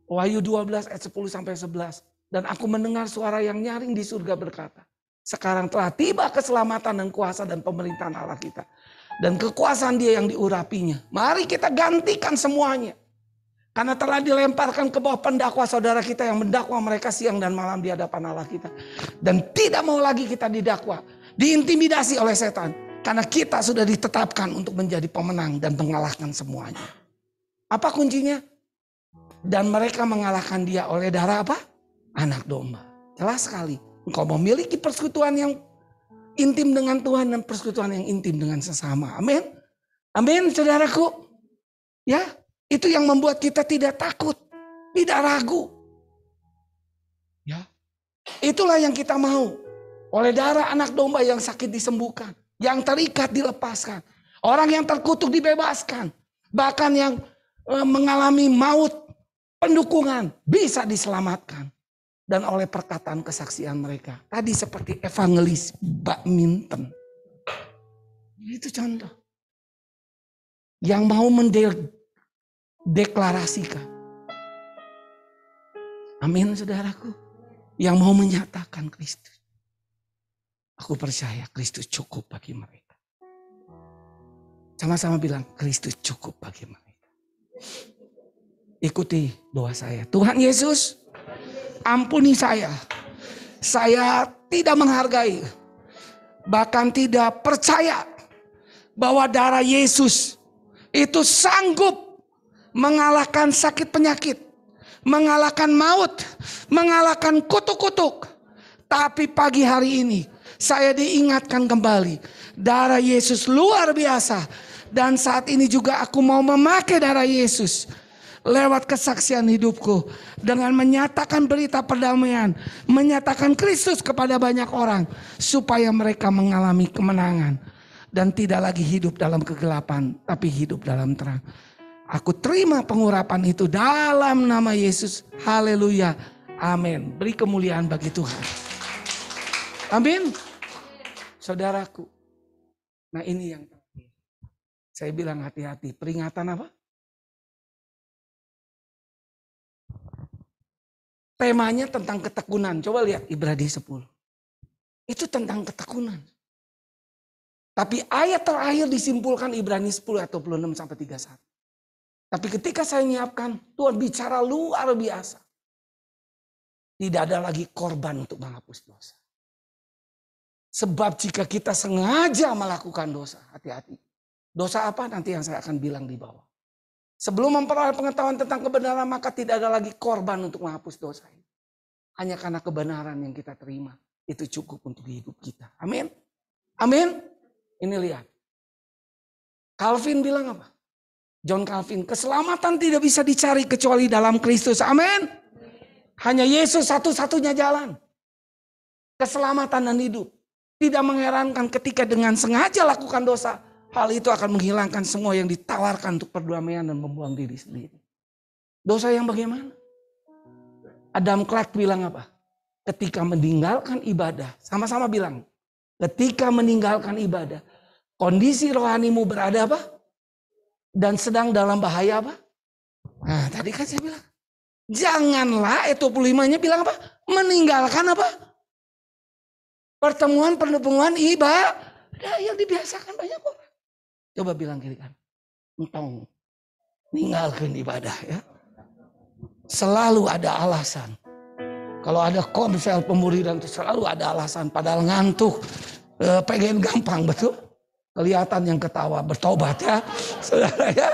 Wahyu 12 ayat 10 sampai 11. Dan aku mendengar suara yang nyaring di surga berkata, sekarang telah tiba keselamatan dan kuasa dan pemerintahan Allah kita. Dan kekuasaan Dia yang diurapinya. Mari kita gantikan semuanya. Karena telah dilemparkan ke bawah pendakwa saudara kita yang mendakwa mereka siang dan malam di hadapan Allah kita. Dan tidak mau lagi kita didakwa, diintimidasi oleh setan. Karena kita sudah ditetapkan untuk menjadi pemenang dan mengalahkan semuanya. Apa kuncinya? Dan mereka mengalahkan dia oleh darah apa? Anak domba. Jelas sekali. Engkau memiliki persekutuan yang intim dengan Tuhan dan persekutuan yang intim dengan sesama. Amin. Amin saudaraku. Ya, itu yang membuat kita tidak takut. Tidak ragu. Ya, itulah yang kita mau. Oleh darah anak domba yang sakit disembuhkan. Yang terikat dilepaskan. Orang yang terkutuk dibebaskan. Bahkan yang mengalami maut, pendukungan bisa diselamatkan. Dan oleh perkataan kesaksian mereka. Tadi seperti evangelis badminton. Itu contoh. Yang mau mendeklarasikan. Amin saudaraku. Yang mau menyatakan Kristus. Aku percaya Kristus cukup bagi mereka. Sama-sama bilang Kristus cukup bagi mereka. Ikuti doa saya. Tuhan Yesus, ampuni saya. Saya tidak menghargai, bahkan tidak percaya bahwa darah Yesus itu sanggup mengalahkan sakit penyakit, mengalahkan maut, mengalahkan kutuk-kutuk. Tapi pagi hari ini saya diingatkan kembali, darah Yesus luar biasa. Dan saat ini juga aku mau memakai darah Yesus lewat kesaksian hidupku. Dengan menyatakan berita perdamaian. Menyatakan Kristus kepada banyak orang. Supaya mereka mengalami kemenangan. Dan tidak lagi hidup dalam kegelapan. Tapi hidup dalam terang. Aku terima pengurapan itu dalam nama Yesus. Haleluya. Amin. Beri kemuliaan bagi Tuhan. Amin. Saudaraku. Nah ini yang terakhir. Saya bilang hati-hati. Peringatan apa? Temanya tentang ketekunan. Coba lihat Ibrani 10. Itu tentang ketekunan. Tapi ayat terakhir disimpulkan Ibrani 10 ayat 26 sampai 31. Tapi ketika saya menyiapkan, Tuhan bicara luar biasa. Tidak ada lagi korban untuk menghapus dosa. Sebab jika kita sengaja melakukan dosa, hati-hati. Dosa apa nanti yang saya akan bilang di bawah. Sebelum memperoleh pengetahuan tentang kebenaran, maka tidak ada lagi korban untuk menghapus dosa ini. Hanya karena kebenaran yang kita terima, itu cukup untuk hidup kita. Amin. Amin. Ini lihat. Calvin bilang apa? John Calvin, keselamatan tidak bisa dicari kecuali dalam Kristus. Amin. Hanya Yesus satu-satunya jalan. Keselamatan dan hidup. Tidak mengherankan ketika dengan sengaja lakukan dosa. Hal itu akan menghilangkan semua yang ditawarkan untuk perdamaian dan membuang diri sendiri. Dosa yang bagaimana? Adam Clarke bilang apa? Ketika meninggalkan ibadah. Sama-sama bilang. Ketika meninggalkan ibadah. Kondisi rohanimu berada apa? Dan sedang dalam bahaya apa? Nah tadi kan saya bilang. Janganlah, 25-nya bilang apa? Meninggalkan apa? Pertemuan ibadah yang dibiasakan banyak orang. Coba bilang kiri kan. Entong. Ninggalkan ibadah ya. Selalu ada alasan. Kalau ada komsel pemuridan itu selalu ada alasan. Padahal ngantuk. Pengen gampang betul. Kelihatan yang ketawa bertobat ya. Saudara ya.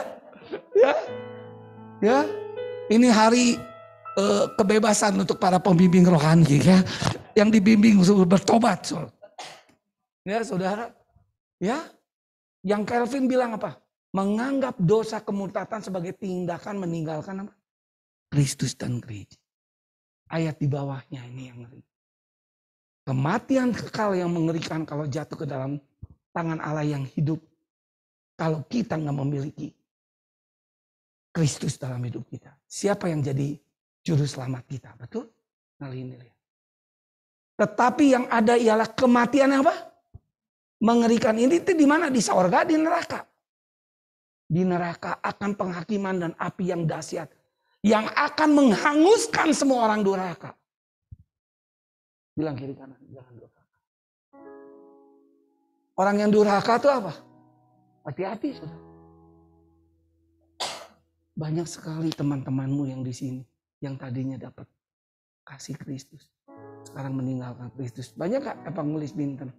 Ya. Ini hari kebebasan untuk para pembimbing rohani ya. Yang dibimbing untuk bertobat. Ya saudara. Ya. Yang Calvin bilang apa? Menganggap dosa kemurtatan sebagai tindakan meninggalkan apa? Kristus dan gereja. Ayat di bawahnya ini yang ngeri. Kematian kekal yang mengerikan kalau jatuh ke dalam tangan Allah yang hidup. Kalau kita nggak memiliki Kristus dalam hidup kita. Siapa yang jadi juru selamat kita? Betul? Nah ini. Tetapi yang ada ialah kematian apa? Mengerikan ini itu di mana? Di sorga, di neraka. Di neraka akan penghakiman dan api yang dahsyat. Yang akan menghanguskan semua orang durhaka. Bilang kiri kanan, jangan durhaka. Orang yang durhaka itu apa? Hati-hati, saudara. Banyak sekali teman-temanmu yang di sini yang tadinya dapat kasih Kristus, sekarang meninggalkan Kristus. Banyak gak evangelis Binten?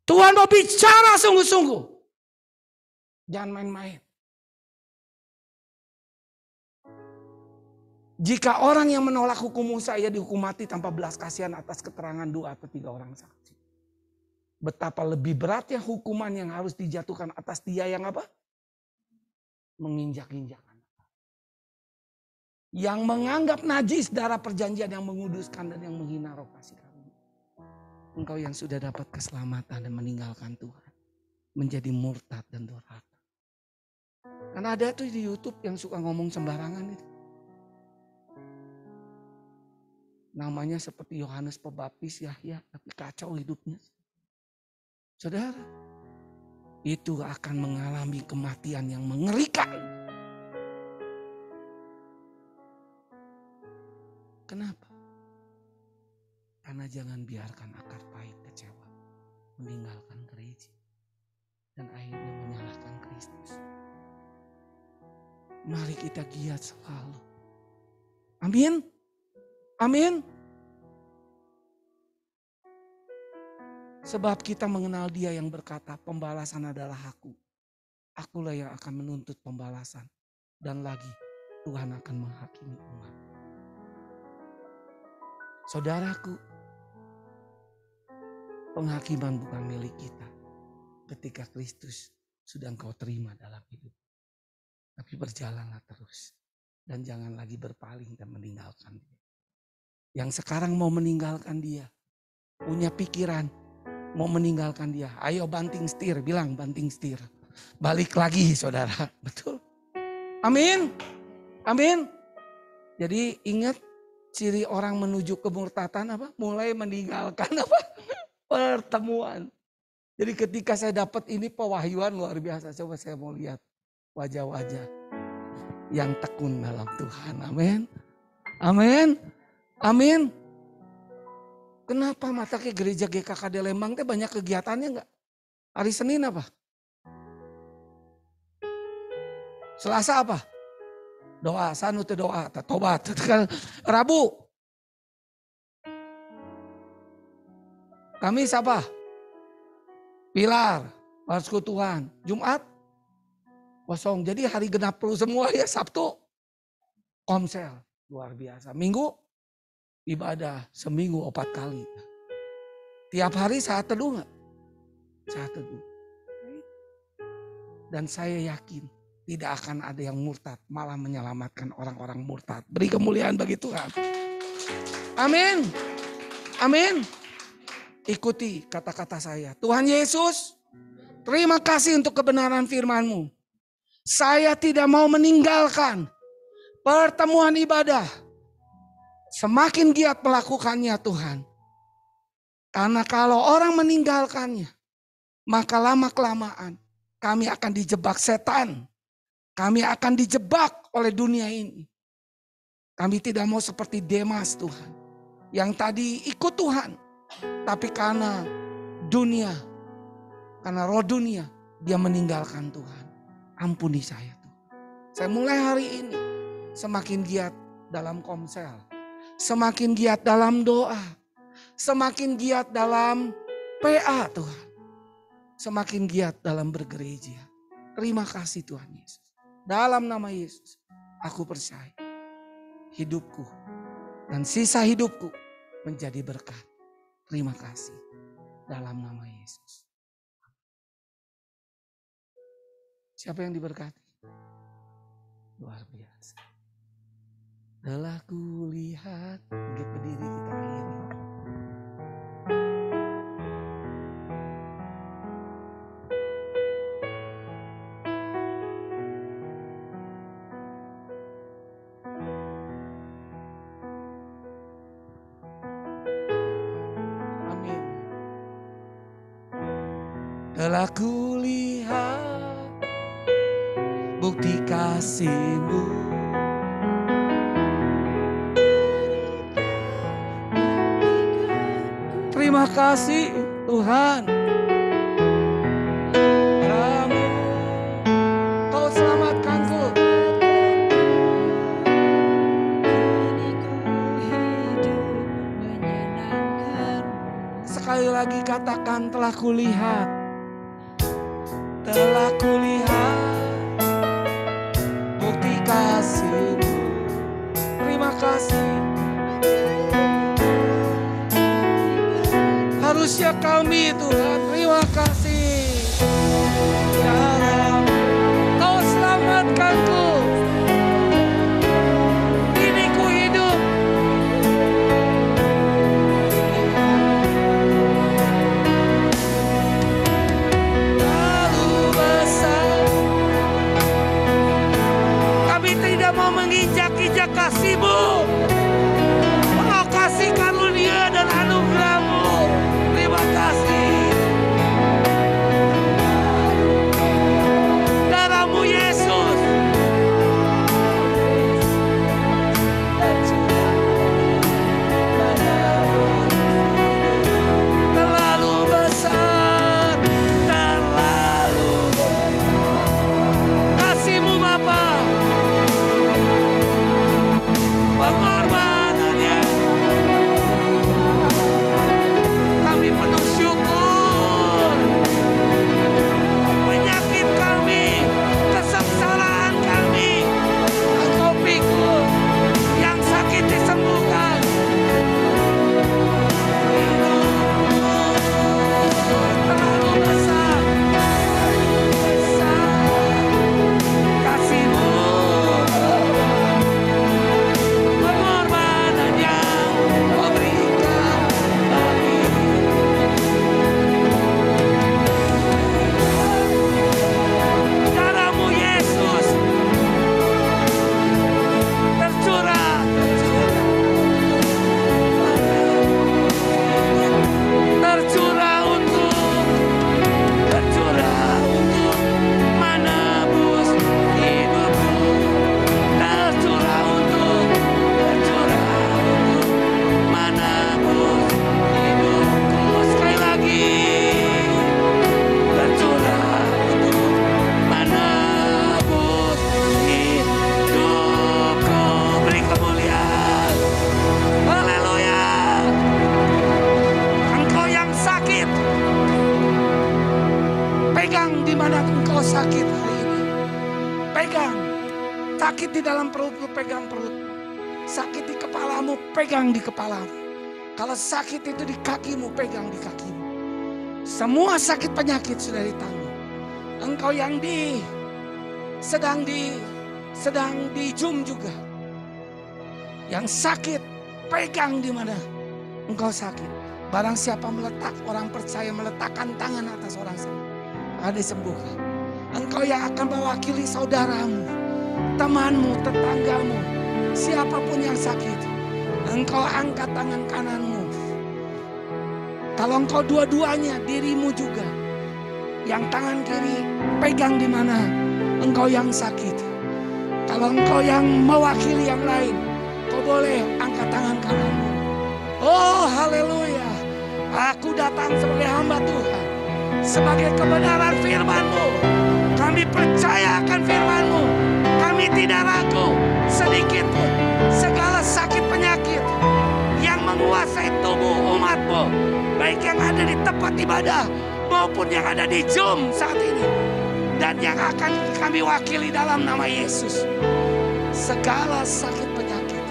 Tuhan mau bicara sungguh-sungguh. Jangan main-main. Jika orang yang menolak hukum Musa ia dihukum mati tanpa belas kasihan atas keterangan 2 atau 3 orang saksi. Betapa lebih beratnya hukuman yang harus dijatuhkan atas dia yang apa? Menginjak-injak anak. Yang menganggap najis darah perjanjian yang menguduskan dan yang menghina roh kasih karunia. Engkau yang sudah dapat keselamatan dan meninggalkan Tuhan. Menjadi murtad dan durhaka. Karena ada tuh di YouTube yang suka ngomong sembarangan itu. Namanya seperti Yohanes Pembaptis, Yahya, tapi kacau hidupnya. Saudara, itu akan mengalami kematian yang mengerikan. Kenapa? Karena jangan biarkan akar pahit kecewa meninggalkan gereja dan akhirnya menyalahkan Kristus. Mari kita giat selalu. Amin. Amin. Sebab kita mengenal Dia yang berkata, pembalasan adalah aku. Akulah yang akan menuntut pembalasan. Dan lagi, Tuhan akan menghakimi umat. Saudaraku, penghakiman bukan milik kita. Ketika Kristus sudah engkau terima dalam hidup. Tapi berjalanlah terus. Dan jangan lagi berpaling dan meninggalkan Dia. Yang sekarang mau meninggalkan Dia. Punya pikiran. Mau meninggalkan Dia. Ayo banting setir. Bilang banting setir. Balik lagi saudara. Betul. Amin. Amin. Jadi ingat ciri orang menuju kemurtatan apa? Mulai meninggalkan apa? Pertemuan. Jadi ketika saya dapat ini pewahyuan luar biasa. Coba saya mau lihat wajah-wajah yang tekun dalam Tuhan. Amin. Amin. Amin. Kenapa mata ke gereja GKKD Lembang teh banyak kegiatannya enggak? Hari Senin apa? Selasa apa? Doa, sanu teh doa, tobat. Rabu. Kamis apa? Pilar, persekutuan. Jumat kosong. Jadi hari genap perlu semua ya. Sabtu komsel. Luar biasa. Minggu ibadah seminggu 4 kali. Tiap hari saat teduh gak? Saat teduh. Dan saya yakin tidak akan ada yang murtad. Malah menyelamatkan orang-orang murtad. Beri kemuliaan bagi Tuhan. Amin. Amin. Ikuti kata-kata saya. Tuhan Yesus, terima kasih untuk kebenaran firman-Mu. Saya tidak mau meninggalkan pertemuan ibadah. Semakin giat melakukannya Tuhan. Karena kalau orang meninggalkannya, maka lama-kelamaan kami akan dijebak setan. Kami akan dijebak oleh dunia ini. Kami tidak mau seperti Demas Tuhan. Yang tadi ikut Tuhan. Tapi karena dunia, karena roh dunia, dia meninggalkan Tuhan. Ampuni saya Tuhan. Saya mulai hari ini semakin giat dalam komsel. Semakin giat dalam doa. Semakin giat dalam PA Tuhan. Semakin giat dalam bergereja. Terima kasih Tuhan Yesus. Dalam nama Yesus, aku percaya hidupku dan sisa hidupku menjadi berkat. Terima kasih. Dalam nama Yesus. Siapa yang diberkati? Luar biasa. Telah kulihat. Bangkit berdiri kita akhiri. Amin. Telah kulihat bukti kasih-Mu. Terima kasih Tuhan. Ramu, Kau selamatkanku. Sekali lagi katakan, telah kulihat. Telah kulihat bukti kasih-Mu. Terima kasih. Harusnya kami Tuhan, terima kasih. Kau selamatkanku. Kini ku hidup. Lalu besar. Kami tidak mau menginjak-injak kasih-Mu. Oh, kasih karunia dan anugerah-Mu. Terima kasih. Darah-Mu Yesus. Terlalu besar, terlalu kasih-Mu Bapa. Pengorbanannya. Kami penuh syukur. Penyakit kami, kesengsaraan kami, Engkau pikul. Yang sakit disembuhkan. Terlalu besar, kasih-Mu. Pengorbanan yang Kau berikan bagi darah-Mu Yesus tercurah, tercurah untuk menebus hidupku, tercurah untuk menebus hidupku. Sekali lagi, tercurah untuk menebus hidupku. Beri kemuliaan. Haleluya. Engkau yang sakit, pegang di mana engkau sakit hari ini. Pegang. Sakit di dalam perutmu, pegang perutmu. Sakit di kepalamu, pegang di kepalamu. Kalau sakit itu di kakimu, pegang di kakimu. Semua sakit penyakit sudah ditanggung. Engkau yang sedang di Zoom juga. Yang sakit, pegang di mana engkau sakit. Barang siapa orang percaya meletakkan tangan atas orang sakit, ada disembuhkan. Engkau yang akan mewakili saudaramu, temanmu, tetanggamu, siapapun yang sakit. Engkau angkat tangan kananmu. Kalau engkau dua-duanya, dirimu juga. Yang tangan kiri pegang di mana engkau yang sakit. Kalau engkau yang mewakili yang lain, kau boleh angkat tangan kananmu. Oh haleluya. Aku datang sebagai hamba Tuhan, sebagai kebenaran firman-Mu. Kami percaya akan firman-Mu. Kami tidak ragu sedikit pun. Segala sakit penyakit yang menguasai tubuh umat-Mu, baik yang ada di tempat ibadah maupun yang ada di Zoom saat ini, dan yang akan kami wakili dalam nama Yesus. Segala sakit penyakit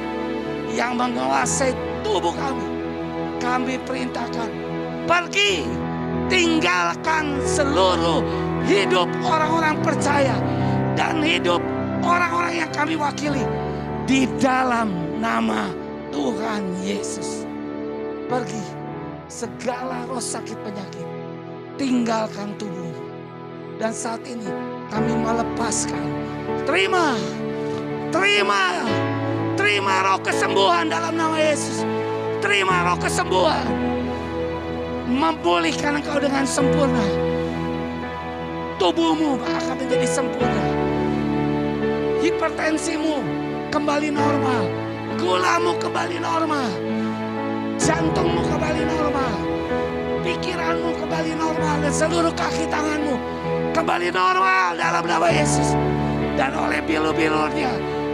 yang menguasai tubuh kami perintahkan, pergi, tinggalkan seluruh hidup orang-orang percaya dan hidup orang-orang yang kami wakili di dalam nama Tuhan Yesus. Pergi segala roh sakit penyakit, tinggalkan tubuhmu. Dan saat ini kami melepaskan, terima roh kesembuhan dalam nama Yesus. Terima roh kesembuhan, memulihkan engkau dengan sempurna. Tubuhmu akan menjadi sempurna. Hipertensimu kembali normal, gulamu kembali normal, jantungmu kembali normal, pikiranmu kembali normal, dan seluruh kaki tanganmu kembali normal dalam nama Yesus. Dan oleh bilu-bilunya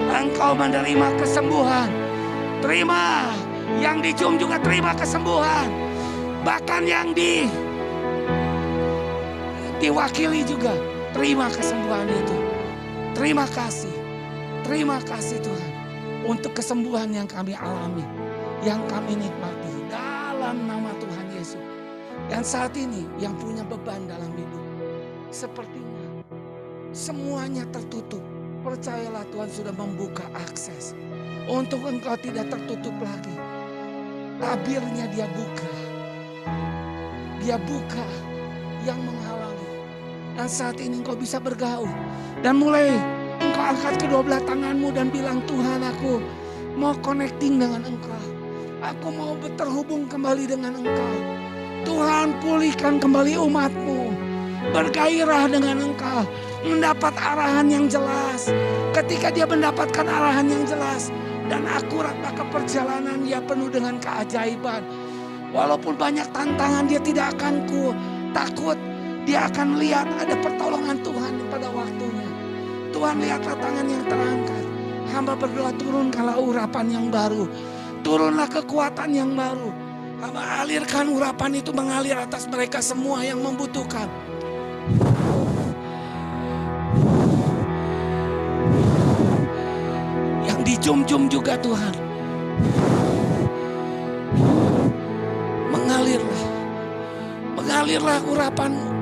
engkau menerima kesembuhan. Terima, yang dicium juga terima kesembuhan. Bahkan yang diwakili juga terima kesembuhan itu. Terima kasih Tuhan untuk kesembuhan yang kami alami, yang kami nikmati dalam nama Tuhan Yesus. Dan saat ini yang punya beban dalam hidup, sepertinya semuanya tertutup. Percayalah Tuhan sudah membuka akses untuk engkau tidak tertutup lagi. Tabirnya dia buka yang menghalangi. Dan saat ini engkau bisa bergaul. Dan mulai engkau angkat kedua belah tanganmu dan bilang, Tuhan, aku mau connecting dengan engkau. Aku mau terhubung kembali dengan engkau. Tuhan, pulihkan kembali umatmu. Bergairah dengan engkau. Mendapat arahan yang jelas. Ketika dia mendapatkan arahan yang jelas dan akurat, maka perjalanan dia penuh dengan keajaiban. Walaupun banyak tantangan, dia tidak akan takut. Dia akan lihat ada pertolongan Tuhan pada waktunya. Tuhan, lihatlah tangan yang terangkat. Hamba berdoa, turunkanlah urapan yang baru. Turunlah kekuatan yang baru. Hamba alirkan urapan itu mengalir atas mereka semua yang membutuhkan. Yang dicium-cium juga Tuhan. Mengalirlah urapan-Mu.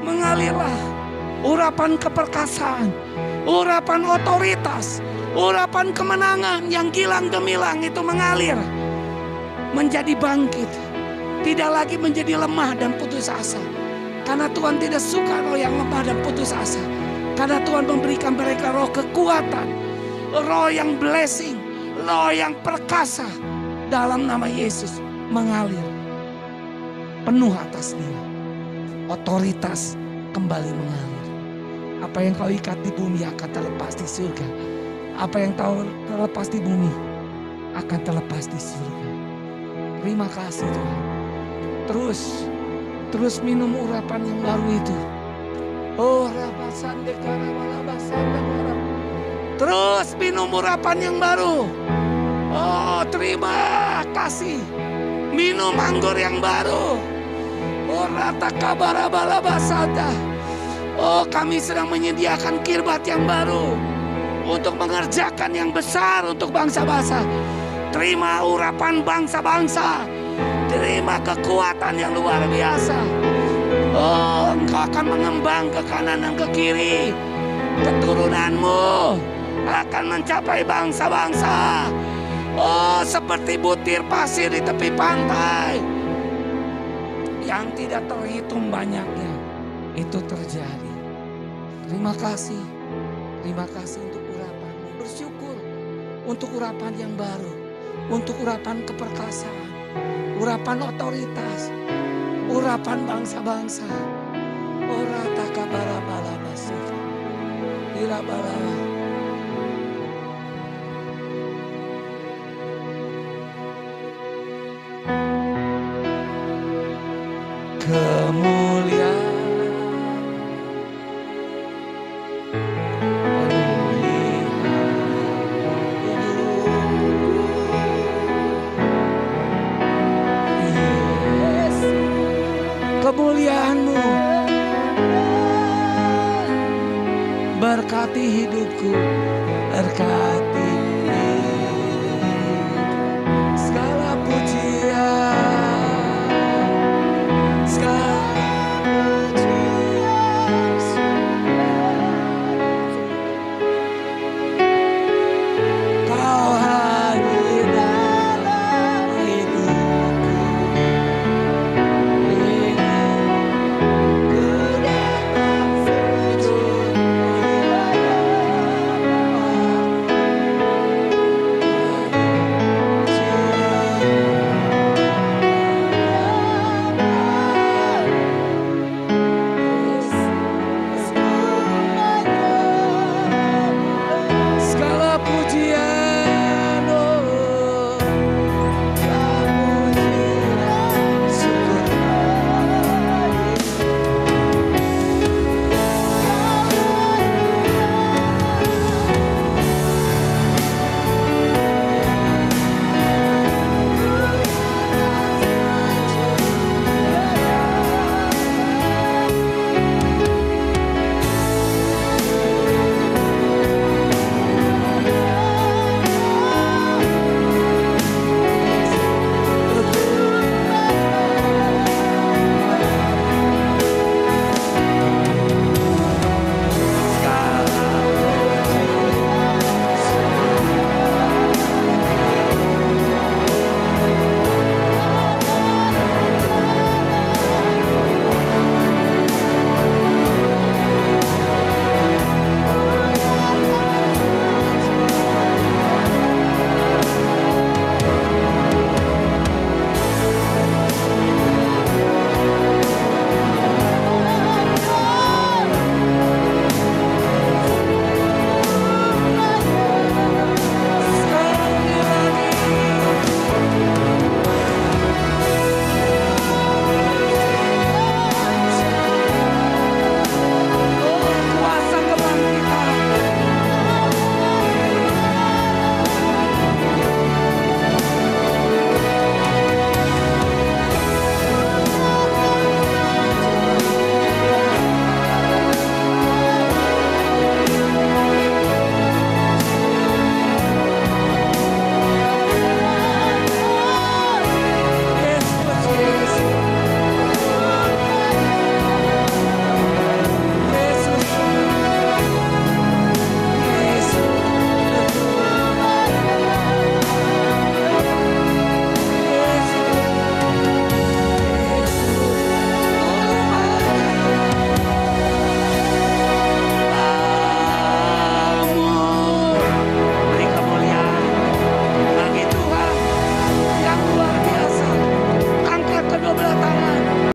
Mengalirlah urapan keperkasaan, urapan otoritas, urapan kemenangan yang gilang gemilang itu mengalir menjadi bangkit, tidak lagi menjadi lemah dan putus asa. Karena Tuhan tidak suka roh yang lemah dan putus asa. Karena Tuhan memberikan mereka roh kekuatan, roh yang blessing, roh yang perkasa. Dalam nama Yesus mengalir penuh atas dia. Otoritas kembali mengalir. Apa yang kau ikat di bumi akan terlepas di surga. Apa yang kau terlepas di bumi akan terlepas di surga. Terima kasih Tuhan. Terus minum urapan yang baru itu. Oh, terus minum urapan yang baru. Oh, terima kasih. Minum anggur yang baru. Oh, rata kabara balabasada. Oh, kami sedang menyediakan kirbat yang baru untuk mengerjakan yang besar untuk bangsa-bangsa. Terima urapan bangsa-bangsa. Terima kekuatan yang luar biasa. Oh, engkau akan mengembang ke kanan dan ke kiri. Keturunanmu akan mencapai bangsa-bangsa. Oh, seperti butir pasir di tepi pantai yang tidak terhitung banyaknya. Itu terjadi. Terima kasih untuk urapan-Mu. Bersyukur untuk urapan yang baru, untuk urapan keperkasaan, urapan otoritas, urapan bangsa-bangsa. Orata kabara balabasi, irabala. Kemuliaan kemuliaan-Mu berkati hidupku, berkati